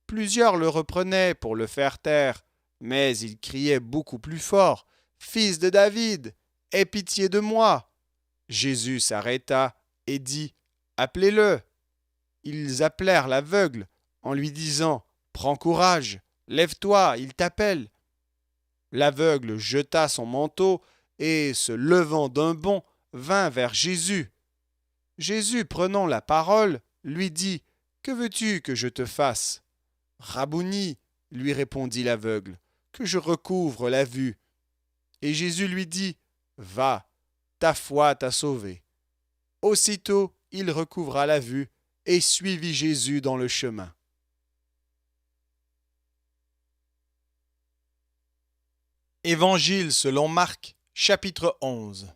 Plusieurs le reprenaient pour le faire taire, mais il criait beaucoup plus fort : « Fils de David, aie pitié de moi !» Jésus s'arrêta et dit : « Appelez-le !» Ils appelèrent l'aveugle en lui disant : « Prends courage, lève-toi, il t'appelle. » L'aveugle jeta son manteau et, se levant d'un bond, vint vers Jésus. Jésus, prenant la parole, lui dit : « Que veux-tu que je te fasse ? » « Rabouni, lui répondit l'aveugle, que je recouvre la vue. » Et Jésus lui dit : « Va, ta foi t'a sauvé. » Aussitôt, il recouvra la vue et suivit Jésus dans le chemin. Évangile selon Marc, chapitre 11.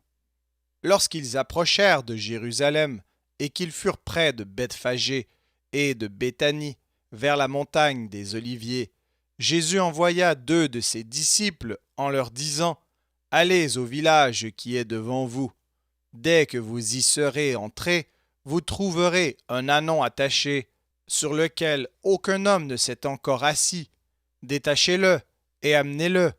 Lorsqu'ils approchèrent de Jérusalem et qu'ils furent près de Bethphagée et de Béthanie, vers la montagne des Oliviers, Jésus envoya 2 de ses disciples en leur disant : « Allez au village qui est devant vous. Dès que vous y serez entrés, vous trouverez un ânon attaché, sur lequel aucun homme ne s'est encore assis. Détachez-le et amenez-le.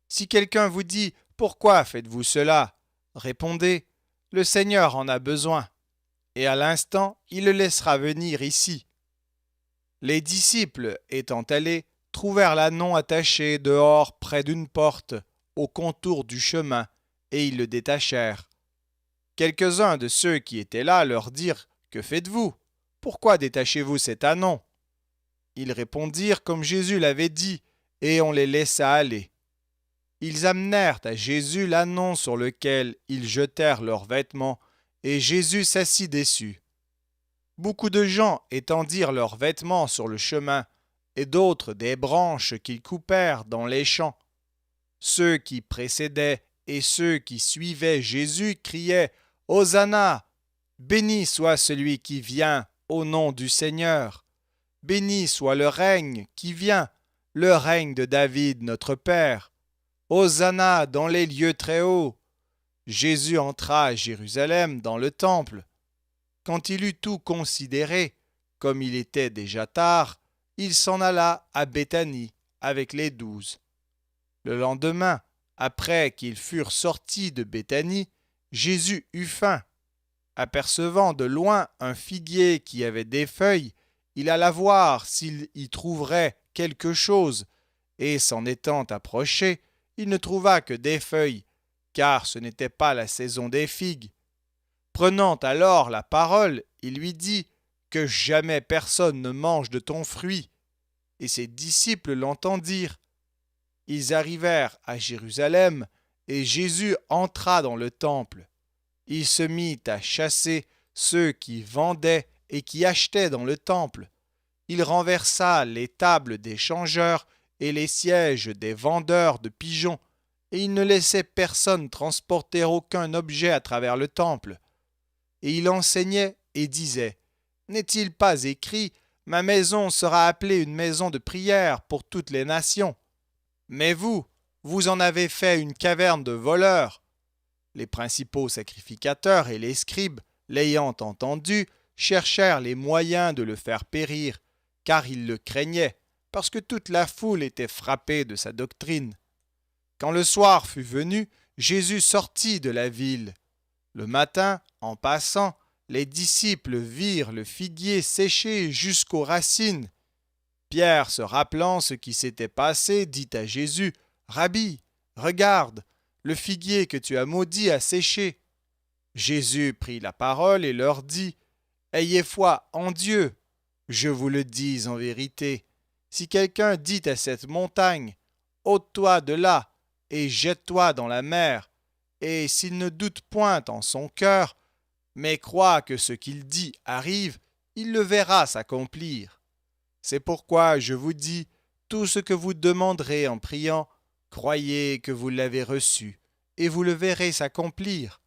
Si quelqu'un vous dit : Pourquoi faites-vous cela ? Répondez : Le Seigneur en a besoin. Et à l'instant, il le laissera venir ici. » Les disciples, étant allés, trouvèrent l'ânon attaché dehors près d'une porte, au contour du chemin, et ils le détachèrent. Quelques-uns de ceux qui étaient là leur dirent : « Que faites-vous ? Pourquoi détachez-vous cet ânon ? » Ils répondirent comme Jésus l'avait dit, et on les laissa aller. Ils amenèrent à Jésus l'ânon sur lequel ils jetèrent leurs vêtements, et Jésus s'assit dessus. Beaucoup de gens étendirent leurs vêtements sur le chemin, et d'autres des branches qu'ils coupèrent dans les champs. Ceux qui précédaient et ceux qui suivaient Jésus criaient : « Hosanna ! Béni soit celui qui vient au nom du Seigneur ! béni soit le règne qui vient, le règne de David notre Père. Hosanna dans les lieux très hauts. Jésus entra à Jérusalem dans le temple. Quand il eut tout considéré, comme il était déjà tard, il s'en alla à Béthanie avec les 12. Le lendemain, après qu'ils furent sortis de Béthanie, Jésus eut faim. Apercevant de loin un figuier qui avait des feuilles, il alla voir s'il y trouverait quelque chose, et s'en étant approché, il ne trouva que des feuilles, car ce n'était pas la saison des figues. Prenant alors la parole, il lui dit que jamais personne ne mange de ton fruit. Et ses disciples l'entendirent. Ils arrivèrent à Jérusalem, et Jésus entra dans le temple. Il se mit à chasser ceux qui vendaient et qui achetaient dans le temple. Il renversa les tables des changeurs et les sièges des vendeurs de pigeons, et il ne laissait personne transporter aucun objet à travers le temple. Et il enseignait et disait, « N'est-il pas écrit, ma maison sera appelée une maison de prière pour toutes les nations. Mais vous, vous en avez fait une caverne de voleurs. » Les principaux sacrificateurs et les scribes, l'ayant entendu, cherchèrent les moyens de le faire périr, car ils le craignaient, parce que toute la foule était frappée de sa doctrine. Quand le soir fut venu, Jésus sortit de la ville. Le matin, en passant, les disciples virent le figuier séché jusqu'aux racines. Pierre, se rappelant ce qui s'était passé, dit à Jésus, « Rabbi, regarde, le figuier que tu as maudit a séché. » Jésus prit la parole et leur dit, « Ayez foi en Dieu. Je vous le dis en vérité, si quelqu'un dit à cette montagne, « Ôte-toi de là et jette-toi dans la mer », et s'il ne doute point en son cœur, mais croit que ce qu'il dit arrive, il le verra s'accomplir. C'est pourquoi je vous dis, tout ce que vous demanderez en priant, croyez que vous l'avez reçu, et vous le verrez s'accomplir.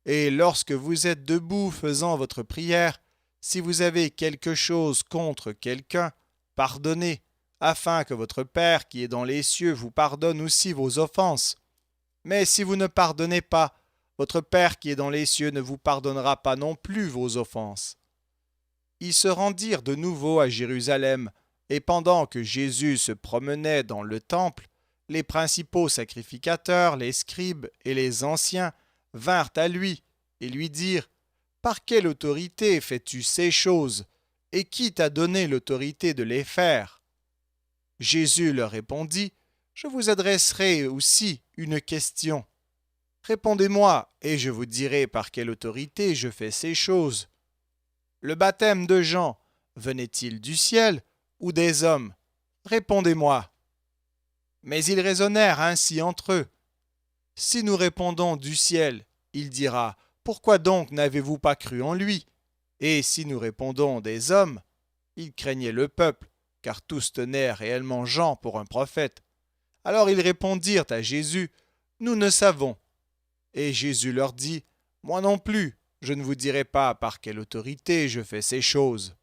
Et lorsque vous êtes debout faisant votre prière, si vous avez quelque chose contre quelqu'un, pardonnez, afin que votre Père qui est dans les cieux vous pardonne aussi vos offenses. Mais si vous ne pardonnez pas, votre Père qui est dans les cieux ne vous pardonnera pas non plus vos offenses. Ils se rendirent de nouveau à Jérusalem, et pendant que Jésus se promenait dans le temple, les principaux sacrificateurs, les scribes et les anciens vinrent à lui et lui dirent, « Par quelle autorité fais-tu ces choses, et qui t'a donné l'autorité de les faire ?» Jésus leur répondit, « Je vous adresserai aussi une question. Répondez-moi, et je vous dirai par quelle autorité je fais ces choses. Le baptême de Jean venait-il du ciel ou des hommes? Répondez-moi. » Mais ils raisonnèrent ainsi entre eux. Si nous répondons du ciel, il dira, « Pourquoi donc n'avez-vous pas cru en lui ?» Et si nous répondons des hommes, il craignait le peuple, car tous tenaient réellement Jean pour un prophète. Alors ils répondirent à Jésus, « Nous ne savons. » Et Jésus leur dit, « Moi non plus, je ne vous dirai pas par quelle autorité je fais ces choses. »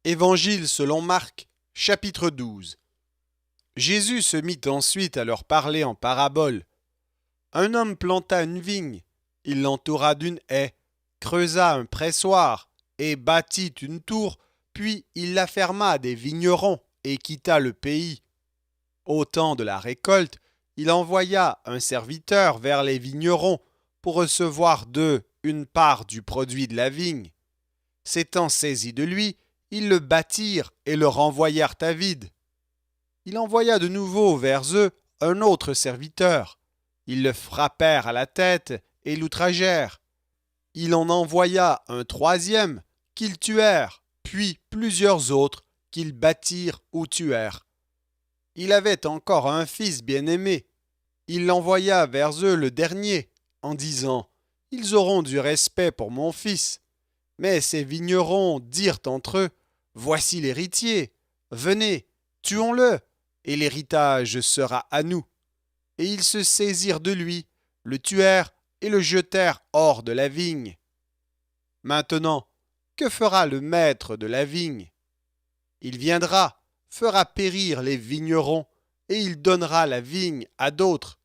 Évangile selon Marc, chapitre 12. Jésus se mit ensuite à leur parler en parabole. Un homme planta une vigne, il l'entoura d'une haie, creusa un pressoir et bâtit une tour, puis il la ferma à des vignerons et quitta le pays. Au temps de la récolte, il envoya un serviteur vers les vignerons pour recevoir d'eux une part du produit de la vigne. S'étant saisis de lui, ils le battirent et le renvoyèrent à vide. Il envoya de nouveau vers eux un autre serviteur. Ils le frappèrent à la tête et l'outragèrent. Il en envoya un troisième qu'ils tuèrent, puis plusieurs autres qu'ils battirent ou tuèrent. Il avait encore un fils bien-aimé. Il l'envoya vers eux le dernier, en disant, « Ils auront du respect pour mon fils. » Mais ces vignerons dirent entre eux, « Voici l'héritier, venez, tuons-le, et l'héritage sera à nous. » Et ils se saisirent de lui, le tuèrent et le jetèrent hors de la vigne. Maintenant, que fera le maître de la vigne? Il viendra, fera périr les vignerons, et il donnera la vigne à d'autres.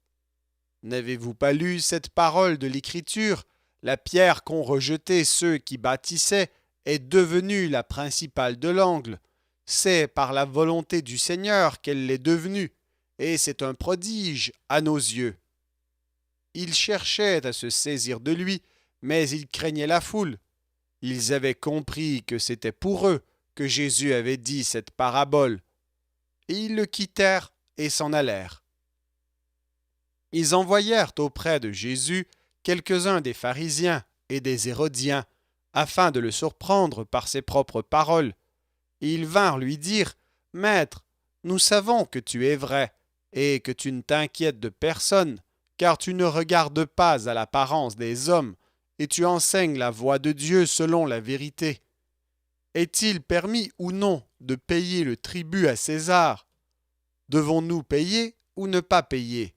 N'avez-vous pas lu cette parole de l'Écriture? La pierre qu'ont rejetée ceux qui bâtissaient est devenue la principale de l'angle. C'est par la volonté du Seigneur qu'elle l'est devenue, et c'est un prodige à nos yeux. Ils cherchaient à se saisir de lui, mais ils craignaient la foule. Ils avaient compris que c'était pour eux que Jésus avait dit cette parabole. Et ils le quittèrent et s'en allèrent. Ils envoyèrent auprès de Jésus quelques-uns des pharisiens et des hérodiens, afin de le surprendre par ses propres paroles. Et ils vinrent lui dire, « Maître, nous savons que tu es vrai, et que tu ne t'inquiètes de personne, car tu ne regardes pas à l'apparence des hommes, et tu enseignes la voie de Dieu selon la vérité. Est-il permis ou non de payer le tribut à César? Devons-nous payer ou ne pas payer? »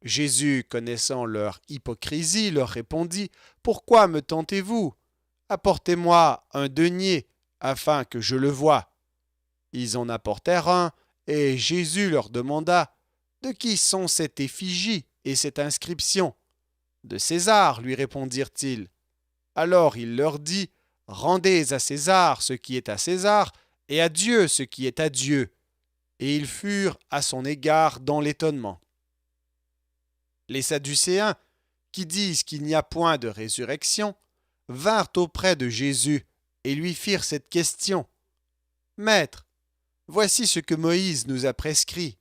Jésus, connaissant leur hypocrisie, leur répondit, « Pourquoi me tentez-vous? Apportez-moi un denier, afin que je le voie. » Ils en apportèrent un, et Jésus leur demanda, « De qui sont cette effigie et cette inscription? » « De César, lui répondirent-ils. Alors il leur dit, « Rendez à César ce qui est à César, et à Dieu ce qui est à Dieu. » Et ils furent à son égard dans l'étonnement. Les Sadducéens, qui disent qu'il n'y a point de résurrection, vinrent auprès de Jésus et lui firent cette question. « Maître, voici ce que Moïse nous a prescrit.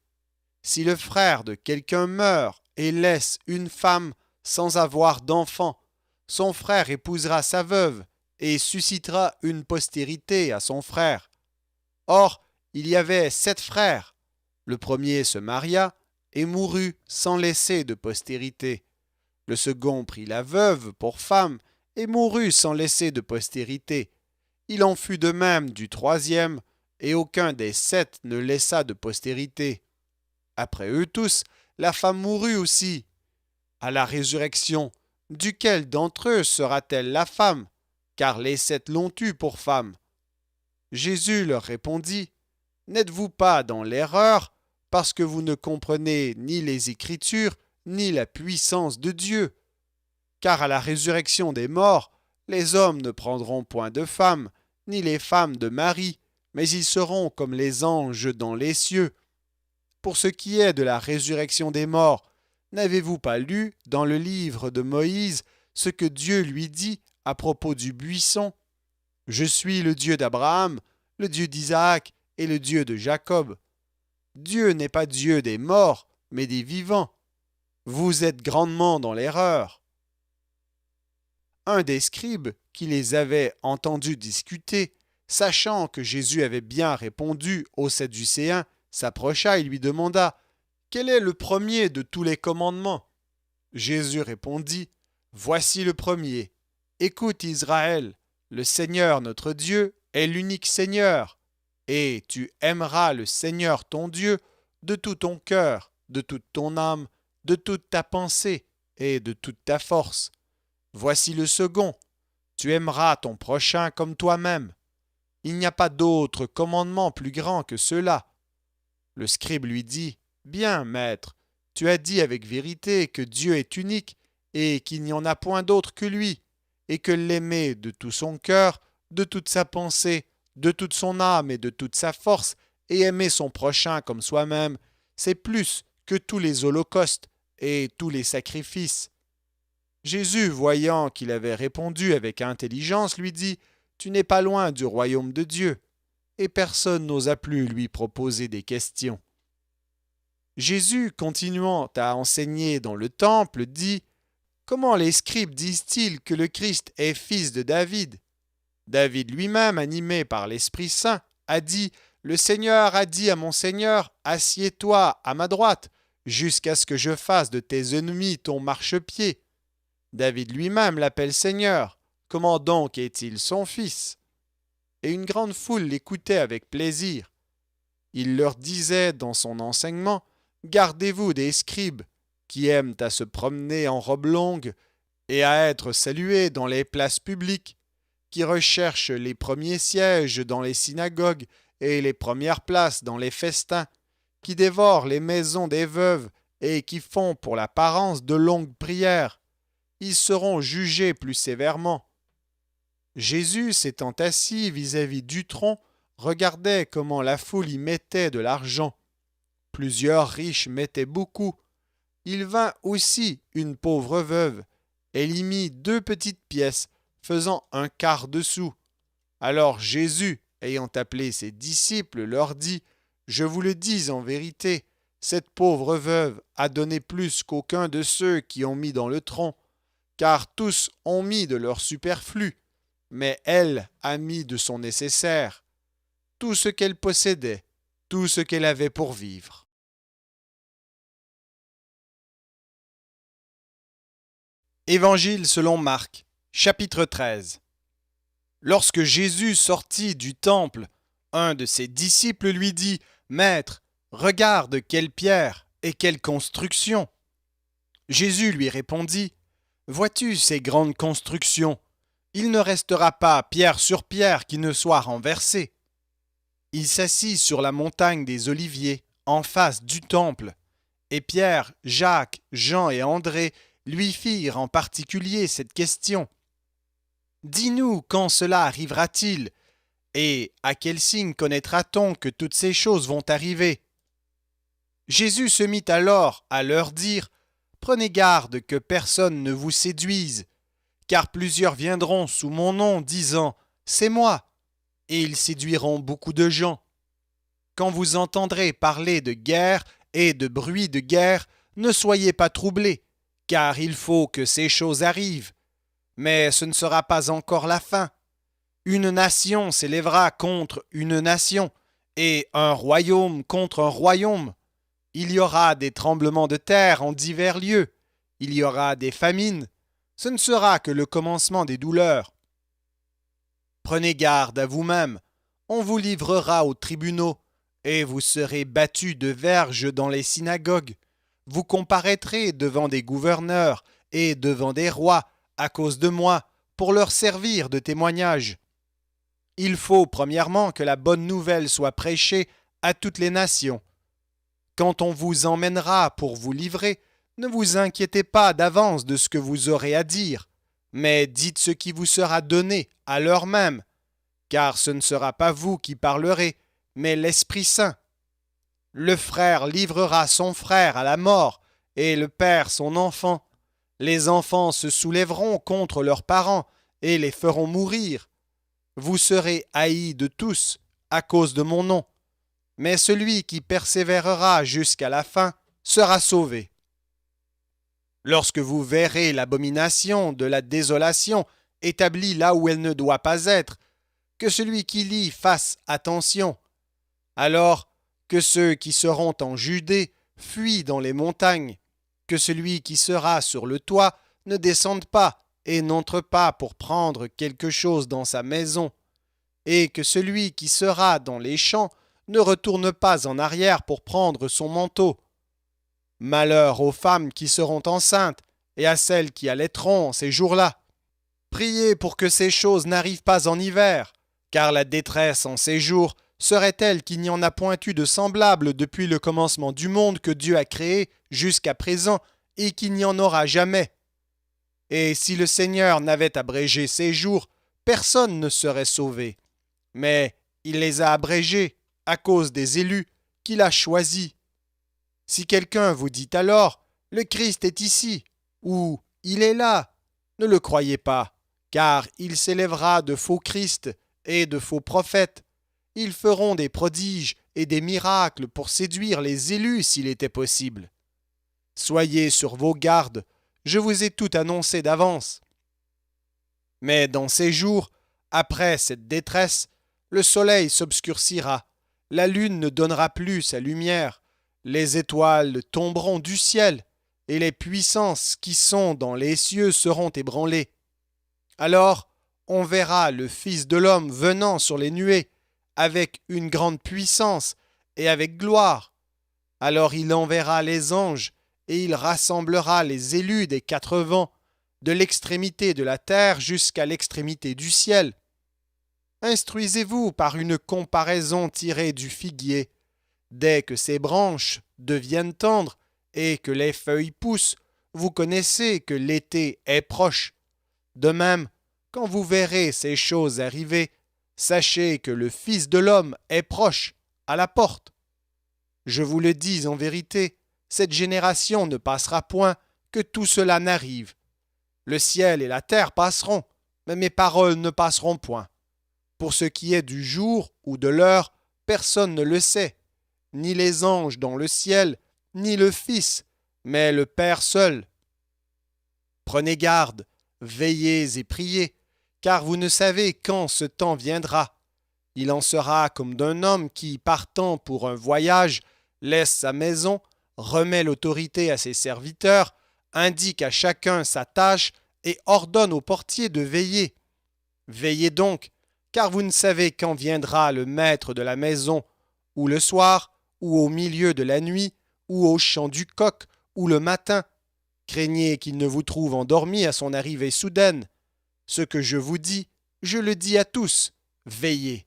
Si le frère de quelqu'un meurt et laisse une femme sans avoir d'enfant, son frère épousera sa veuve et suscitera une postérité à son frère. Or, il y avait 7 frères. Le premier se maria et mourut sans laisser de postérité. Le second prit la veuve pour femme et mourut sans laisser de postérité. Il en fut de même du troisième, et aucun des 7 ne laissa de postérité. Après eux tous, la femme mourut aussi. À la résurrection, duquel d'entre eux sera-t-elle la femme? Car les 7 l'ont eue pour femme. Jésus leur répondit, « N'êtes-vous pas dans l'erreur, parce que vous ne comprenez ni les Écritures, ni la puissance de Dieu? Car à la résurrection des morts, les hommes ne prendront point de femmes, ni les femmes de mari, mais ils seront comme les anges dans les cieux. Pour ce qui est de la résurrection des morts, n'avez-vous pas lu dans le livre de Moïse ce que Dieu lui dit à propos du buisson? Je suis le Dieu d'Abraham, le Dieu d'Isaac et le Dieu de Jacob. Dieu n'est pas Dieu des morts, mais des vivants. Vous êtes grandement dans l'erreur. » Un des scribes qui les avait entendus discuter, sachant que Jésus avait bien répondu aux Sadducéens, s'approcha et lui demanda, « Quel est le premier de tous les commandements? » Jésus répondit, « Voici le premier. Écoute Israël, le Seigneur notre Dieu est l'unique Seigneur, et tu aimeras le Seigneur ton Dieu de tout ton cœur, de toute ton âme, de toute ta pensée et de toute ta force. Voici le second. Tu aimeras ton prochain comme toi-même. Il n'y a pas d'autre commandement plus grand que ceux-là. » Le scribe lui dit, « Bien, maître, tu as dit avec vérité que Dieu est unique et qu'il n'y en a point d'autre que lui, et que l'aimer de tout son cœur, de toute sa pensée, de toute son âme et de toute sa force, et aimer son prochain comme soi-même, c'est plus que tous les holocaustes et tous les sacrifices. » Jésus, voyant qu'il avait répondu avec intelligence, lui dit, « Tu n'es pas loin du royaume de Dieu. » Et personne n'osa plus lui proposer des questions. Jésus, continuant à enseigner dans le temple, dit, « Comment les scribes disent-ils que le Christ est fils de David? David lui-même, animé par l'Esprit Saint, a dit, « Le Seigneur a dit à mon Seigneur, assieds-toi à ma droite, jusqu'à ce que je fasse de tes ennemis ton marchepied. » David lui-même l'appelle Seigneur. Comment donc est-il son fils? Et une grande foule l'écoutait avec plaisir. Il leur disait dans son enseignement, « Gardez-vous des scribes, qui aiment à se promener en robe longue et à être salués dans les places publiques, qui recherchent les premiers sièges dans les synagogues et les premières places dans les festins, qui dévorent les maisons des veuves et qui font pour l'apparence de longues prières. Ils seront jugés plus sévèrement. Jésus, s'étant assis vis-à-vis du tronc, regardait comment la foule y mettait de l'argent. Plusieurs riches mettaient beaucoup. Il vint aussi une pauvre veuve. Elle y mit 2 petites pièces, faisant un quart de sou. Alors Jésus, ayant appelé ses disciples, leur dit : « Je vous le dis en vérité, cette pauvre veuve a donné plus qu'aucun de ceux qui ont mis dans le tronc, car tous ont mis de leur superflu, mais elle a mis de son nécessaire, tout ce qu'elle possédait, tout ce qu'elle avait pour vivre. » Évangile selon Marc, chapitre 13. Lorsque Jésus sortit du temple, un de ses disciples lui dit : « Maître, regarde quelle pierre et quelle construction !» Jésus lui répondit : « Vois-tu ces grandes constructions ? Il ne restera pas pierre sur pierre qui ne soit renversée. » Il s'assit sur la montagne des Oliviers, en face du temple, et Pierre, Jacques, Jean et André lui firent en particulier cette question : « Dis-nous quand cela arrivera-t-il, et à quel signe connaîtra-t-on que toutes ces choses vont arriver ?» Jésus se mit alors à leur dire : « Prenez garde que personne ne vous séduise, car plusieurs viendront sous mon nom, disant : C'est moi, et ils séduiront beaucoup de gens. Quand vous entendrez parler de guerre et de bruit de guerre, ne soyez pas troublés, car il faut que ces choses arrivent. Mais ce ne sera pas encore la fin. Une nation s'élèvera contre une nation, et un royaume contre un royaume. Il y aura des tremblements de terre en divers lieux. Il y aura des famines. Ce ne sera que le commencement des douleurs. Prenez garde à vous-même. On vous livrera aux tribunaux, et vous serez battus de verges dans les synagogues. Vous comparaîtrez devant des gouverneurs et devant des rois à cause de moi, pour leur servir de témoignage. Il faut premièrement que la bonne nouvelle soit prêchée à toutes les nations. Quand on vous emmènera pour vous livrer, ne vous inquiétez pas d'avance de ce que vous aurez à dire, mais dites ce qui vous sera donné à l'heure même, car ce ne sera pas vous qui parlerez, mais l'Esprit Saint. Le frère livrera son frère à la mort, et le père son enfant. Les enfants se soulèveront contre leurs parents et les feront mourir. Vous serez haïs de tous à cause de mon nom, mais celui qui persévérera jusqu'à la fin sera sauvé. Lorsque vous verrez l'abomination de la désolation établie là où elle ne doit pas être, que celui qui lit fasse attention. Alors que ceux qui seront en Judée fuient dans les montagnes, que celui qui sera sur le toit ne descende pas et n'entre pas pour prendre quelque chose dans sa maison, et que celui qui sera dans les champs ne retourne pas en arrière pour prendre son manteau. Malheur aux femmes qui seront enceintes et à celles qui allaiteront ces jours-là. Priez pour que ces choses n'arrivent pas en hiver, car la détresse en ces jours serait telle qu'il n'y en a point eu de semblable depuis le commencement du monde que Dieu a créé jusqu'à présent, et qu'il n'y en aura jamais. Et si le Seigneur n'avait abrégé ces jours, personne ne serait sauvé. Mais il les a abrégés à cause des élus qu'il a choisis. Si quelqu'un vous dit alors : le Christ est ici, ou il est là, ne le croyez pas, car il s'élèvera de faux Christ et de faux prophètes. Ils feront des prodiges et des miracles pour séduire les élus s'il était possible. Soyez sur vos gardes, je vous ai tout annoncé d'avance. Mais dans ces jours, après cette détresse, le soleil s'obscurcira, la lune ne donnera plus sa lumière, les étoiles tomberont du ciel, et les puissances qui sont dans les cieux seront ébranlées. Alors on verra le Fils de l'homme venant sur les nuées, avec une grande puissance et avec gloire. Alors il enverra les anges, et il rassemblera les élus des 4 vents, de l'extrémité de la terre jusqu'à l'extrémité du ciel. Instruisez-vous par une comparaison tirée du figuier. Dès que ses branches deviennent tendres et que les feuilles poussent, vous connaissez que l'été est proche. De même, quand vous verrez ces choses arriver, sachez que le Fils de l'homme est proche, à la porte. Je vous le dis en vérité, cette génération ne passera point que tout cela n'arrive. Le ciel et la terre passeront, mais mes paroles ne passeront point. Pour ce qui est du jour ou de l'heure, personne ne le sait, ni les anges dans le ciel, ni le Fils, mais le Père seul. Prenez garde, veillez et priez, car vous ne savez quand ce temps viendra. Il en sera comme d'un homme qui, partant pour un voyage, laisse sa maison, remet l'autorité à ses serviteurs, indique à chacun sa tâche et ordonne au portier de veiller. Veillez donc, car vous ne savez quand viendra le maître de la maison, ou le soir, ou au milieu de la nuit, ou au chant du coq, ou le matin. Craignez qu'il ne vous trouve endormi à son arrivée soudaine. Ce que je vous dis, je le dis à tous, veillez.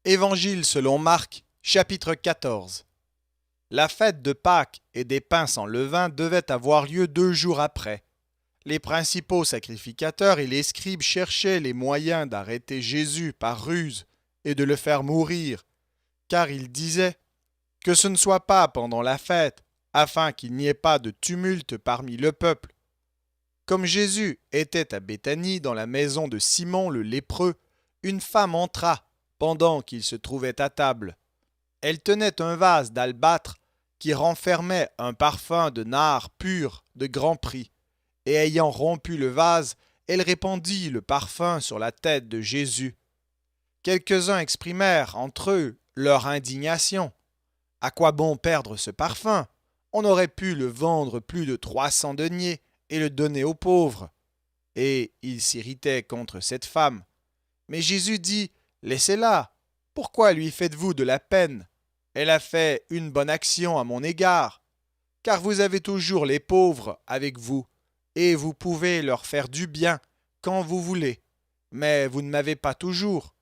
Évangile selon Marc, chapitre 14. La fête de Pâques et des pains sans levain devait avoir lieu 2 jours après. Les principaux sacrificateurs et les scribes cherchaient les moyens d'arrêter Jésus par ruse et de le faire mourir, car ils disaient que ce ne soit pas pendant la fête, afin qu'il n'y ait pas de tumulte parmi le peuple. Comme Jésus était à Béthanie dans la maison de Simon le lépreux, une femme entra pendant qu'il se trouvait à table. Elle tenait un vase d'albâtre qui renfermait un parfum de nard pur de grand prix, et ayant rompu le vase, elle répandit le parfum sur la tête de Jésus. Quelques-uns exprimèrent entre eux leur indignation. À quoi bon perdre ce parfum? On aurait pu le vendre plus de 300 deniers et le donner aux pauvres. Et ils s'irritaient contre cette femme. Mais Jésus dit, laissez-la. Pourquoi lui faites-vous de la peine? Elle a fait une bonne action à mon égard. Car vous avez toujours les pauvres avec vous, et vous pouvez leur faire du bien quand vous voulez. Mais vous ne m'avez pas toujours.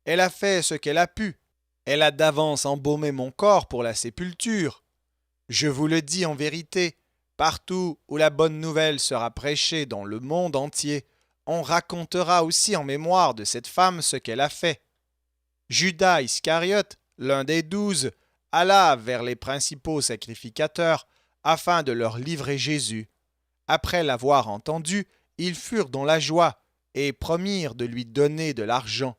Elle a fait ce qu'elle a pu. Elle a d'avance embaumé mon corps pour la sépulture. Je vous le dis en vérité, partout où la bonne nouvelle sera prêchée dans le monde entier, on racontera aussi en mémoire de cette femme ce qu'elle a fait. Judas Iscariote, l'un des 12, alla vers les principaux sacrificateurs afin de leur livrer Jésus. Après l'avoir entendu, ils furent dans la joie et promirent de lui donner de l'argent.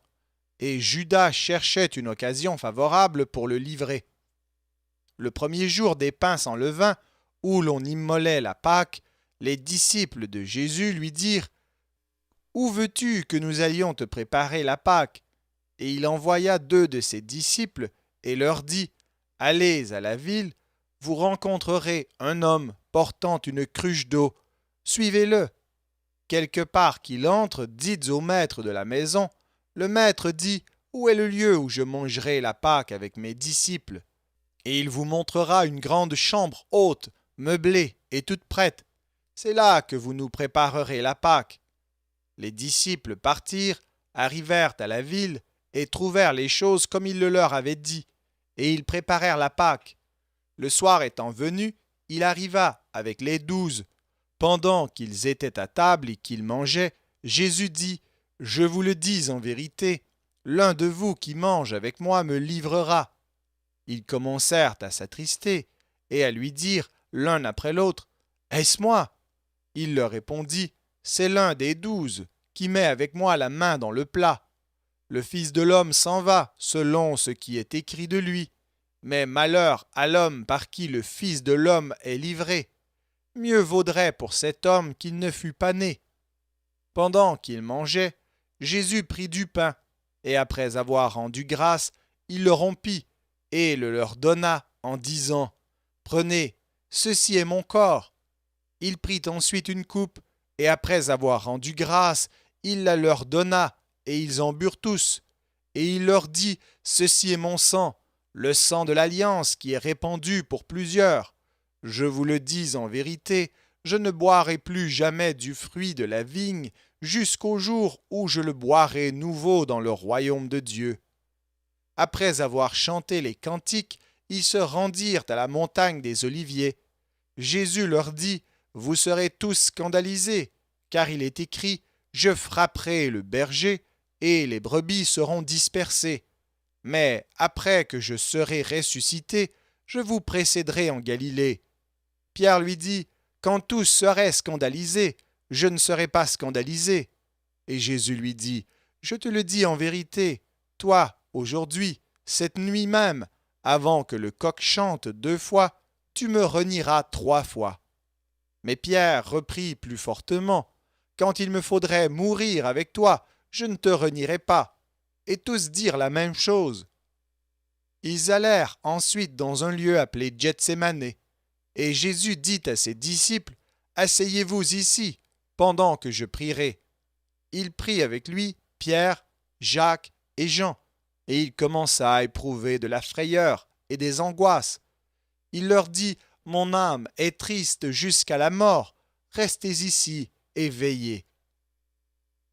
Et Judas cherchait une occasion favorable pour le livrer. Le premier jour des pains sans levain, où l'on immolait la Pâque, les disciples de Jésus lui dirent « Où veux-tu que nous allions te préparer la Pâque ?» Et il envoya 2 de ses disciples et leur dit « Allez à la ville, vous rencontrerez un homme portant une cruche d'eau. Suivez-le. Quelque part qu'il entre, dites au maître de la maison. Le maître dit, où est le lieu où je mangerai la Pâque avec mes disciples? Et il vous montrera une grande chambre haute, meublée et toute prête. C'est là que vous nous préparerez la Pâque. Les disciples partirent, arrivèrent à la ville et trouvèrent les choses comme il le leur avait dit, et ils préparèrent la Pâque. Le soir étant venu, il arriva avec les 12. Pendant qu'ils étaient à table et qu'ils mangeaient, Jésus dit, « Je vous le dis en vérité, l'un de vous qui mange avec moi me livrera. » Ils commencèrent à s'attrister et à lui dire l'un après l'autre, « Est-ce moi ?» Il leur répondit, « C'est l'un des 12 qui met avec moi la main dans le plat. Le Fils de l'homme s'en va selon ce qui est écrit de lui. Mais malheur à l'homme par qui le Fils de l'homme est livré. Mieux vaudrait pour cet homme qu'il ne fût pas né. » Pendant qu'ils mangeaient, Jésus prit du pain, et après avoir rendu grâce, il le rompit, et le leur donna en disant, « Prenez, ceci est mon corps. » Il prit ensuite une coupe, et après avoir rendu grâce, il la leur donna, et ils en burent tous. Et il leur dit, « Ceci est mon sang, le sang de l'alliance qui est répandu pour plusieurs. Je vous le dis en vérité, je ne boirai plus jamais du fruit de la vigne jusqu'au jour où je le boirai nouveau dans le royaume de Dieu. » Après avoir chanté les cantiques, ils se rendirent à la montagne des Oliviers. Jésus leur dit, « Vous serez tous scandalisés, car il est écrit, je frapperai le berger, et les brebis seront dispersées. Mais après que je serai ressuscité, je vous précéderai en Galilée. » Pierre lui dit, « Quand tous seraient scandalisés, je ne serai pas scandalisé. » Et Jésus lui dit, « Je te le dis en vérité, toi, aujourd'hui, cette nuit même, avant que le coq chante 2 fois, tu me renieras 3 fois. » Mais Pierre reprit plus fortement, « Quand il me faudrait mourir avec toi, je ne te renierai pas. » Et tous dirent la même chose. Ils allèrent ensuite dans un lieu appelé Gethsémané, et Jésus dit à ses disciples, « Asseyez-vous ici, pendant que je prierai. » Il prit avec lui Pierre, Jacques et Jean, et il commença à éprouver de la frayeur et des angoisses. Il leur dit, « Mon âme est triste jusqu'à la mort, restez ici et veillez. »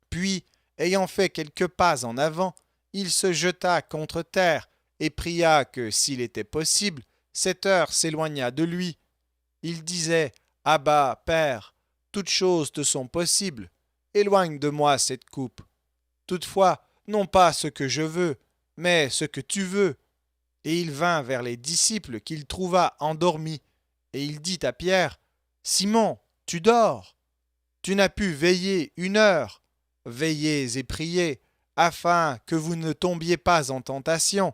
Puis, ayant fait quelques pas en avant, il se jeta contre terre et pria que, s'il était possible, cette heure s'éloignât de lui. Il disait, « Abba, Père, toutes choses te sont possibles, éloigne de moi cette coupe. Toutefois, non pas ce que je veux, mais ce que tu veux. » Et il vint vers les disciples qu'il trouva endormis, et il dit à Pierre, « Simon, tu dors? Tu n'as pu veiller 1 heure. Veillez et priez, afin que vous ne tombiez pas en tentation.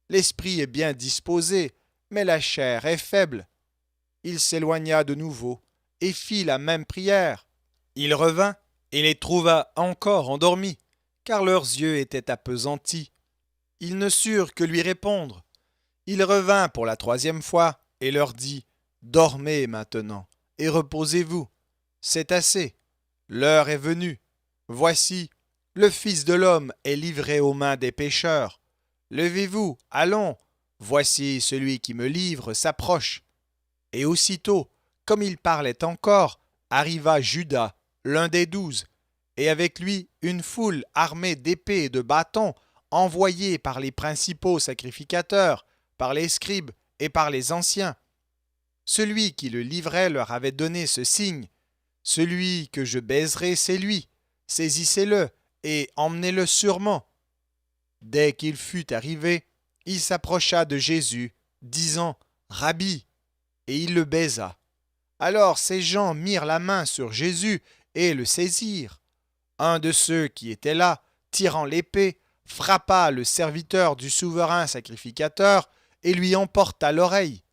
L'esprit est bien disposé, mais la chair est faible. » Il s'éloigna de nouveau, et fit la même prière. Il revint, et les trouva encore endormis, car leurs yeux étaient appesantis. Ils ne surent que lui répondre. Il revint pour la 3e fois, et leur dit, « Dormez maintenant, et reposez-vous. C'est assez. L'heure est venue. Voici, le Fils de l'homme est livré aux mains des pécheurs. Levez-vous, allons. Voici celui qui me livre s'approche. » Et aussitôt, comme il parlait encore, arriva Judas, l'un des 12, et avec lui une foule armée d'épées et de bâtons, envoyés par les principaux sacrificateurs, par les scribes et par les anciens. Celui qui le livrait leur avait donné ce signe, « Celui que je baiserai, c'est lui. Saisissez-le et emmenez-le sûrement. » Dès qu'il fut arrivé, il s'approcha de Jésus, disant, « Rabbi !» et il le baisa. Alors ces gens mirent la main sur Jésus et le saisirent. Un de ceux qui étaient là, tirant l'épée, frappa le serviteur du souverain sacrificateur et lui emporta l'oreille.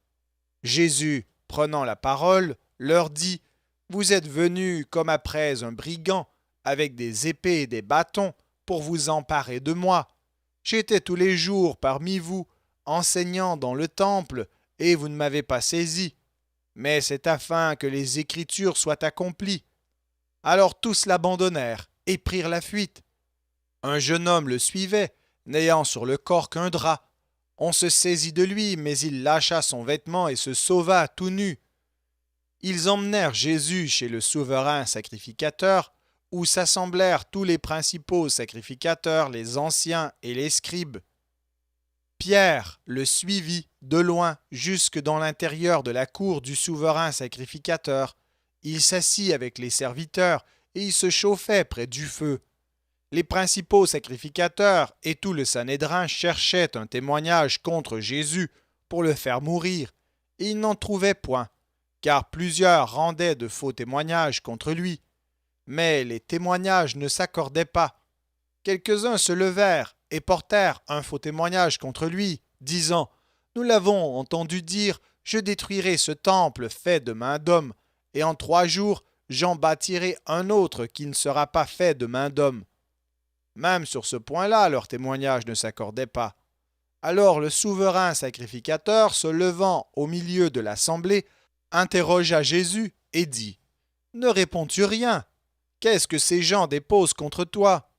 Jésus, prenant la parole, leur dit, « Vous êtes venus comme après un brigand, avec des épées et des bâtons, pour vous emparer de moi. J'étais tous les jours parmi vous, enseignant dans le temple, et vous ne m'avez pas saisi. Mais c'est afin que les Écritures soient accomplies. » Alors tous l'abandonnèrent et prirent la fuite. Un jeune homme le suivait, n'ayant sur le corps qu'un drap. On se saisit de lui, mais il lâcha son vêtement et se sauva tout nu. Ils emmenèrent Jésus chez le souverain sacrificateur, où s'assemblèrent tous les principaux sacrificateurs, les anciens et les scribes. Pierre le suivit de loin jusque dans l'intérieur de la cour du souverain sacrificateur. Il s'assit avec les serviteurs et il se chauffait près du feu. Les principaux sacrificateurs et tout le Sanhédrin cherchaient un témoignage contre Jésus pour le faire mourir, et ils n'en trouvaient point, car plusieurs rendaient de faux témoignages contre lui. Mais les témoignages ne s'accordaient pas. Quelques-uns se levèrent et portèrent un faux témoignage contre lui, disant, « Nous l'avons entendu dire, je détruirai ce temple fait de main d'homme, et en 3 jours j'en bâtirai un autre qui ne sera pas fait de main d'homme. » Même sur ce point-là, leur témoignage ne s'accordait pas. Alors le souverain sacrificateur, se levant au milieu de l'assemblée, interrogea Jésus et dit, « Ne réponds-tu rien? Qu'est-ce que ces gens déposent contre toi? »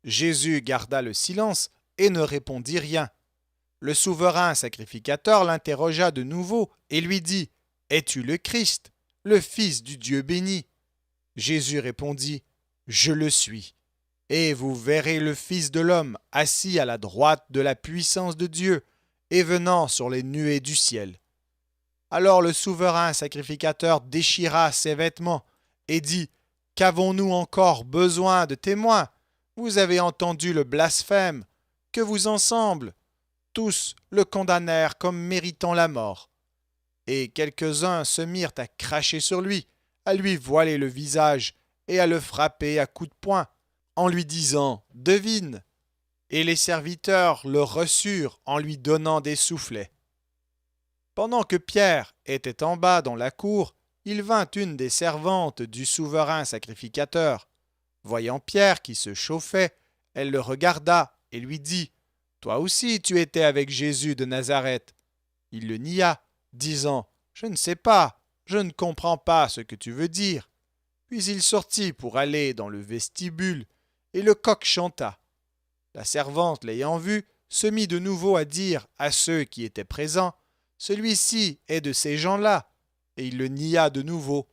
Jésus garda le silence et ne répondit rien. Le souverain sacrificateur l'interrogea de nouveau et lui dit, « Es-tu le Christ, le Fils du Dieu béni? Jésus répondit, Je le suis. Et vous verrez le Fils de l'homme assis à la droite de la puissance de Dieu et venant sur les nuées du ciel. Alors le souverain sacrificateur déchira ses vêtements et dit, Qu'avons-nous encore besoin de témoins? Vous avez entendu le blasphème. Que vous ensemble? Tous le condamnèrent comme méritant la mort. Et quelques-uns se mirent à cracher sur lui, à lui voiler le visage et à le frapper à coups de poing, en lui disant « Devine !» Et les serviteurs le reçurent en lui donnant des soufflets. Pendant que Pierre était en bas dans la cour, il vint une des servantes du souverain sacrificateur. Voyant Pierre qui se chauffait, elle le regarda et lui dit « Toi aussi tu étais avec Jésus de Nazareth. » Il le nia, disant « Je ne sais pas, je ne comprends pas ce que tu veux dire. » Puis il sortit pour aller dans le vestibule, et le coq chanta. La servante, l'ayant vu, se mit de nouveau à dire à ceux qui étaient présents, « Celui-ci est de ces gens-là. » Et il le nia de nouveau.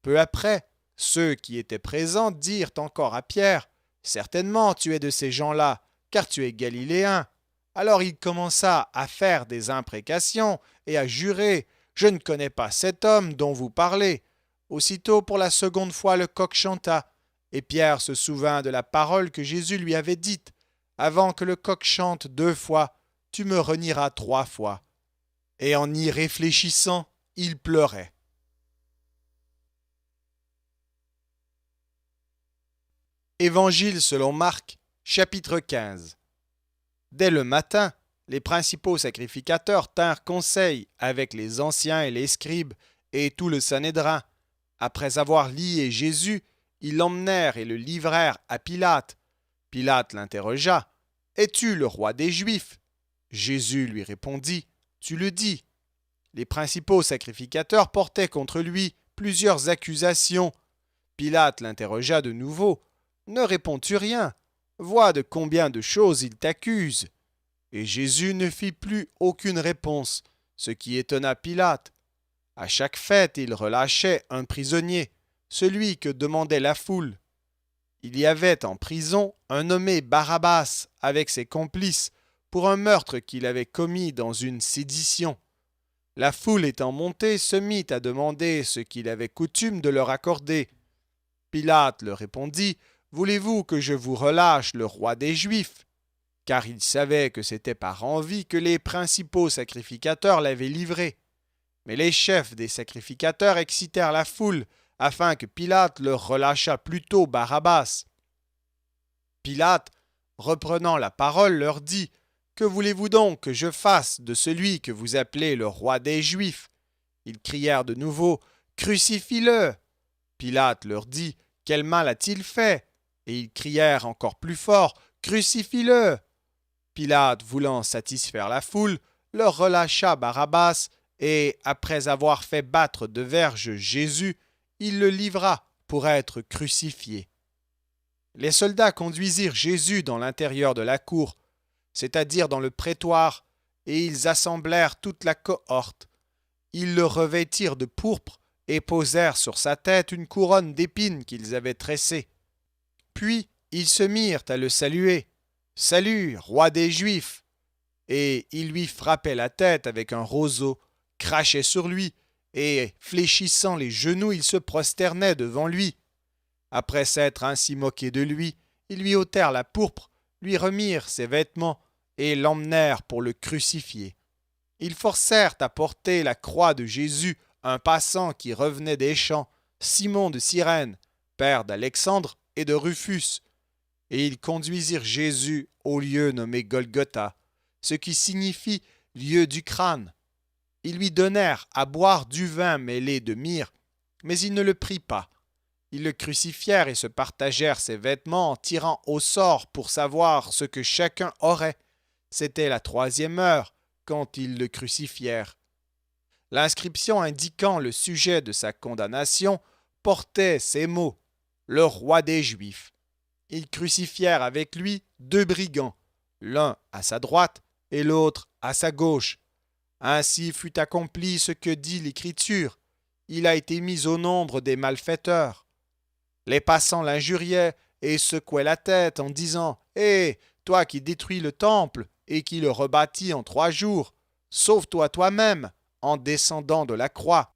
Peu après, ceux qui étaient présents dirent encore à Pierre, « Certainement tu es de ces gens-là, car tu es galiléen. » Alors il commença à faire des imprécations et à jurer, « Je ne connais pas cet homme dont vous parlez. » Aussitôt pour la seconde fois le coq chanta, et Pierre se souvint de la parole que Jésus lui avait dite, « Avant que le coq chante 2 fois, tu me renieras 3 fois. » Et en y réfléchissant, il pleurait. Évangile selon Marc, chapitre 15. Dès le matin, les principaux sacrificateurs tinrent conseil avec les anciens et les scribes et tout le Sanhédrin. Après avoir lié Jésus, ils l'emmenèrent et le livrèrent à Pilate. Pilate l'interrogea. « Es-tu le roi des Juifs ?» Jésus lui répondit. « Tu le dis. » Les principaux sacrificateurs portaient contre lui plusieurs accusations. Pilate l'interrogea de nouveau. « Ne réponds-tu rien? Vois de combien de choses il t'accuse. » Et Jésus ne fit plus aucune réponse, ce qui étonna Pilate. À chaque fête, il relâchait un prisonnier, celui que demandait la foule. Il y avait en prison un nommé Barabbas avec ses complices pour un meurtre qu'il avait commis dans une sédition. La foule étant montée se mit à demander ce qu'il avait coutume de leur accorder. Pilate leur répondit « Voulez-vous que je vous relâche le roi des Juifs ?» Car il savait que c'était par envie que les principaux sacrificateurs l'avaient livré. Mais les chefs des sacrificateurs excitèrent la foule afin que Pilate leur relâchât plutôt Barabbas. Pilate, reprenant la parole, leur dit « Que voulez-vous donc que je fasse de celui que vous appelez le roi des Juifs ?» Ils crièrent de nouveau « Crucifie-le !» Pilate leur dit « Quel mal a-t-il fait ?» Et ils crièrent encore plus fort « Crucifie-le !» Pilate, voulant satisfaire la foule, leur relâcha Barabbas et, après avoir fait battre de verges Jésus, il le livra pour être crucifié. Les soldats conduisirent Jésus dans l'intérieur de la cour, c'est-à-dire dans le prétoire, et ils assemblèrent toute la cohorte. Ils le revêtirent de pourpre et posèrent sur sa tête une couronne d'épines qu'ils avaient tressée. Puis ils se mirent à le saluer. « Salut, roi des Juifs !» Et ils lui frappaient la tête avec un roseau, crachaient sur lui, et, fléchissant les genoux, ils se prosternaient devant lui. Après s'être ainsi moqués de lui, ils lui ôtèrent la pourpre, lui remirent ses vêtements, et l'emmenèrent pour le crucifier. Ils forcèrent à porter la croix de Jésus un passant qui revenait des champs, Simon de Cyrène, père d'Alexandre et de Rufus. Et ils conduisirent Jésus au lieu nommé Golgotha, ce qui signifie « lieu du crâne ». Ils lui donnèrent à boire du vin mêlé de myrrhe, mais il ne le prit pas. Ils le crucifièrent et se partagèrent ses vêtements en tirant au sort pour savoir ce que chacun aurait. C'était la 3e heure quand ils le crucifièrent. L'inscription indiquant le sujet de sa condamnation portait ces mots « Le roi des Juifs ». Ils crucifièrent avec lui 2 brigands, l'un à sa droite et l'autre à sa gauche. Ainsi fut accompli ce que dit l'Écriture. il a été mis au nombre des malfaiteurs. Les passants l'injuriaient et secouaient la tête en disant « Hé, toi qui détruis le temple et qui le rebâtis en 3 jours, sauve-toi toi-même en descendant de la croix. »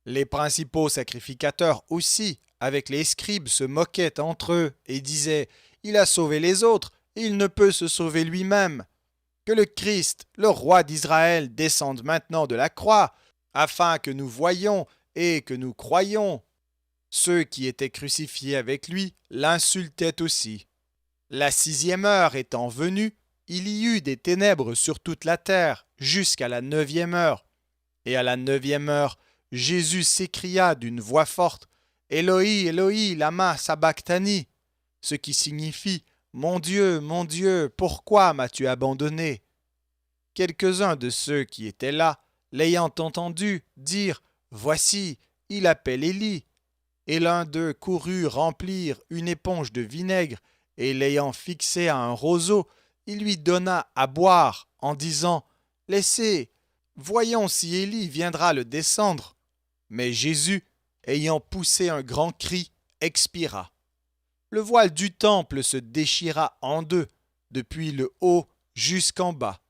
Les principaux sacrificateurs aussi, avec les scribes, se moquaient entre eux et disaient « Il a sauvé les autres, et il ne peut se sauver lui-même. Que le Christ, le roi d'Israël, descende maintenant de la croix, afin que nous voyions et que nous croyions. » Ceux qui étaient crucifiés avec lui l'insultaient aussi. La 6e heure étant venue, il y eut des ténèbres sur toute la terre jusqu'à la 9e heure. Et à la 9e heure, Jésus s'écria d'une voix forte « Éloi, Éloi, lama sabachthani » ce qui signifie « Mon Dieu, pourquoi m'as-tu abandonné ?» Quelques-uns de ceux qui étaient là, l'ayant entendu, dirent « Voici, il appelle Élie. » Et l'un d'eux courut remplir une éponge de vinaigre, et l'ayant fixée à un roseau, il lui donna à boire, en disant « Laissez, voyons si Élie viendra le descendre. » Mais Jésus, ayant poussé un grand cri, expira. Le voile du temple se déchira en 2, depuis le haut jusqu'en bas.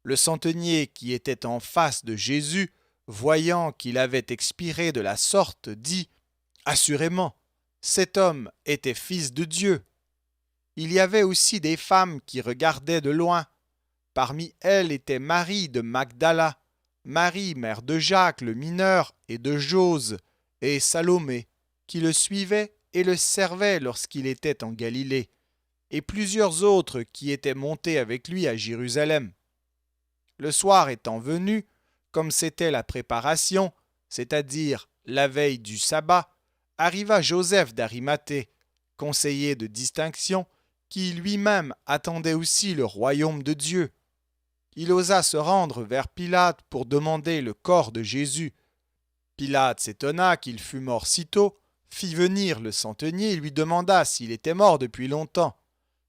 Le centenier qui était en face de Jésus, voyant qu'il avait expiré de la sorte, dit « Assurément, cet homme était fils de Dieu. » Il y avait aussi des femmes qui regardaient de loin. Parmi elles était Marie de Magdala, Marie, mère de Jacques le mineur et de Jose, et Salomé, qui le suivait et le servait lorsqu'il était en Galilée, et plusieurs autres qui étaient montés avec lui à Jérusalem. Le soir étant venu, comme c'était la préparation, c'est-à-dire la veille du sabbat, arriva Joseph d'Arimathée, conseiller de distinction, qui lui-même attendait aussi le royaume de Dieu. Il osa se rendre vers Pilate pour demander le corps de Jésus. Pilate s'étonna qu'il fût mort si tôt, fit venir le centenier et lui demanda s'il était mort depuis longtemps.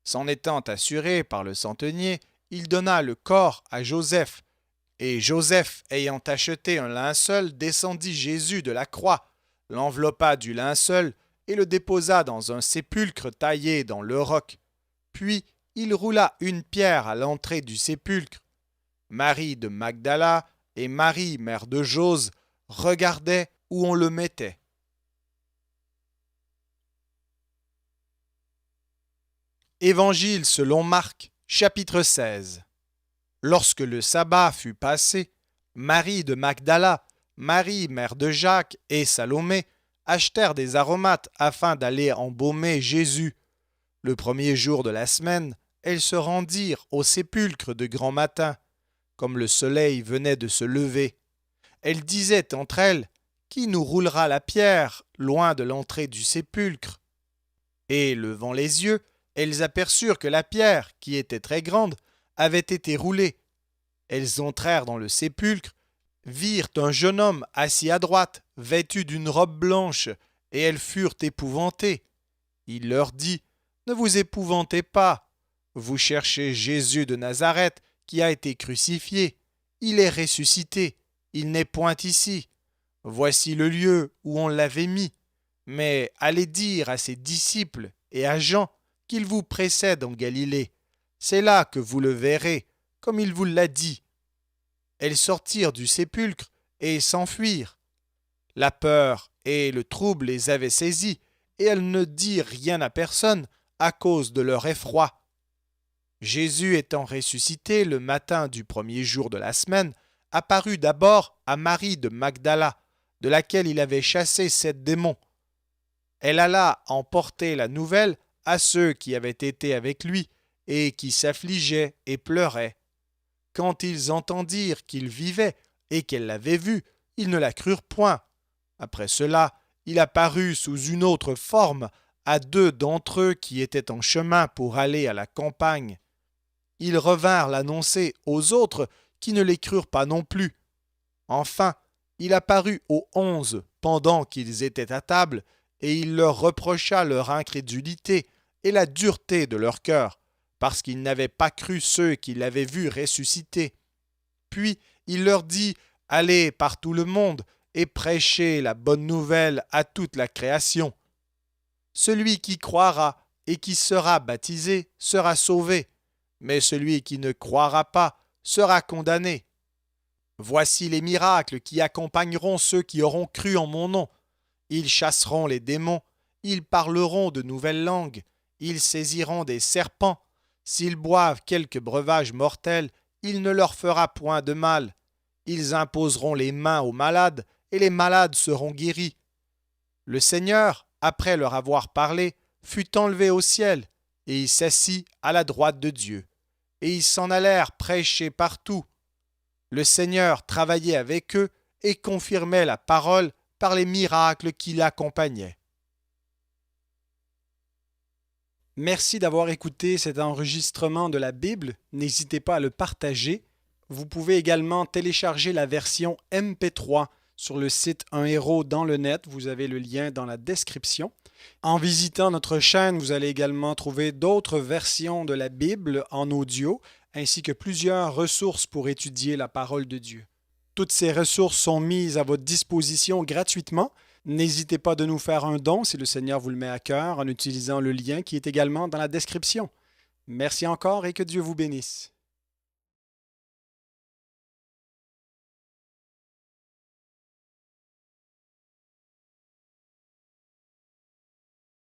S'en étant assuré par le centenier, il donna le corps à Joseph. Et Joseph, ayant acheté un linceul, descendit Jésus de la croix, l'enveloppa du linceul et le déposa dans un sépulcre taillé dans le roc. Puis il roula une pierre à l'entrée du sépulcre. Marie de Magdala et Marie, mère de Jose, regardaient où on le mettait. Évangile selon Marc, chapitre 16. Lorsque le sabbat fut passé, Marie de Magdala, Marie, mère de Jacques et Salomé achetèrent des aromates afin d'aller embaumer Jésus. Le premier jour de la semaine, elles se rendirent au sépulcre de grand matin, comme le soleil venait de se lever. Elles disaient entre elles « Qui nous roulera la pierre loin de l'entrée du sépulcre ?» Et, levant les yeux, elles aperçurent que la pierre, qui était très grande, avait été roulée. Elles entrèrent dans le sépulcre, virent un jeune homme assis à droite, vêtu d'une robe blanche, et elles furent épouvantées. Il leur dit « Ne vous épouvantez pas. Vous cherchez Jésus de Nazareth, qui a été crucifié. Il est ressuscité. Il n'est point ici. Voici le lieu où on l'avait mis. Mais allez dire à ses disciples et à Jean qu'il vous précède en Galilée. C'est là que vous le verrez, comme il vous l'a dit. » Elles sortirent du sépulcre et s'enfuirent. La peur et le trouble les avaient saisies, et elles ne dirent rien à personne à cause de leur effroi. Jésus étant ressuscité le matin du premier jour de la semaine, apparut d'abord à Marie de Magdala, de laquelle il avait chassé 7 démons. Elle alla emporter la nouvelle à ceux qui avaient été avec lui et qui s'affligeaient et pleuraient. Quand ils entendirent qu'il vivait et qu'elle l'avait vu, ils ne la crurent point. Après cela, il apparut sous une autre forme à 2 d'entre eux qui étaient en chemin pour aller à la campagne. Ils revinrent l'annoncer aux autres qui ne les crurent pas non plus. Enfin, il apparut aux 11 pendant qu'ils étaient à table, et il leur reprocha leur incrédulité et la dureté de leur cœur, parce qu'ils n'avaient pas cru ceux qui l'avaient vu ressusciter. Puis il leur dit « Allez par tout le monde et prêcher la bonne nouvelle à toute la création. Celui qui croira et qui sera baptisé sera sauvé, mais celui qui ne croira pas sera condamné. Voici les miracles qui accompagneront ceux qui auront cru en mon nom. Ils chasseront les démons, ils parleront de nouvelles langues, ils saisiront des serpents. S'ils boivent quelque breuvage mortel, il ne leur fera point de mal. Ils imposeront les mains aux malades, et les malades seront guéris. Le Seigneur, après leur avoir parlé, fut enlevé au ciel, et il s'assit à la droite de Dieu. Et ils s'en allèrent prêcher partout. Le Seigneur travaillait avec eux et confirmait la parole par les miracles qui l'accompagnaient. Merci d'avoir écouté cet enregistrement de la Bible. N'hésitez pas à le partager. Vous pouvez également télécharger la version MP3 sur le site Un héros dans le net. Vous avez le lien dans la description. En visitant notre chaîne, vous allez également trouver d'autres versions de la Bible en audio, ainsi que plusieurs ressources pour étudier la parole de Dieu. Toutes ces ressources sont mises à votre disposition gratuitement. N'hésitez pas de nous faire un don si le Seigneur vous le met à cœur en utilisant le lien qui est également dans la description. Merci encore et que Dieu vous bénisse.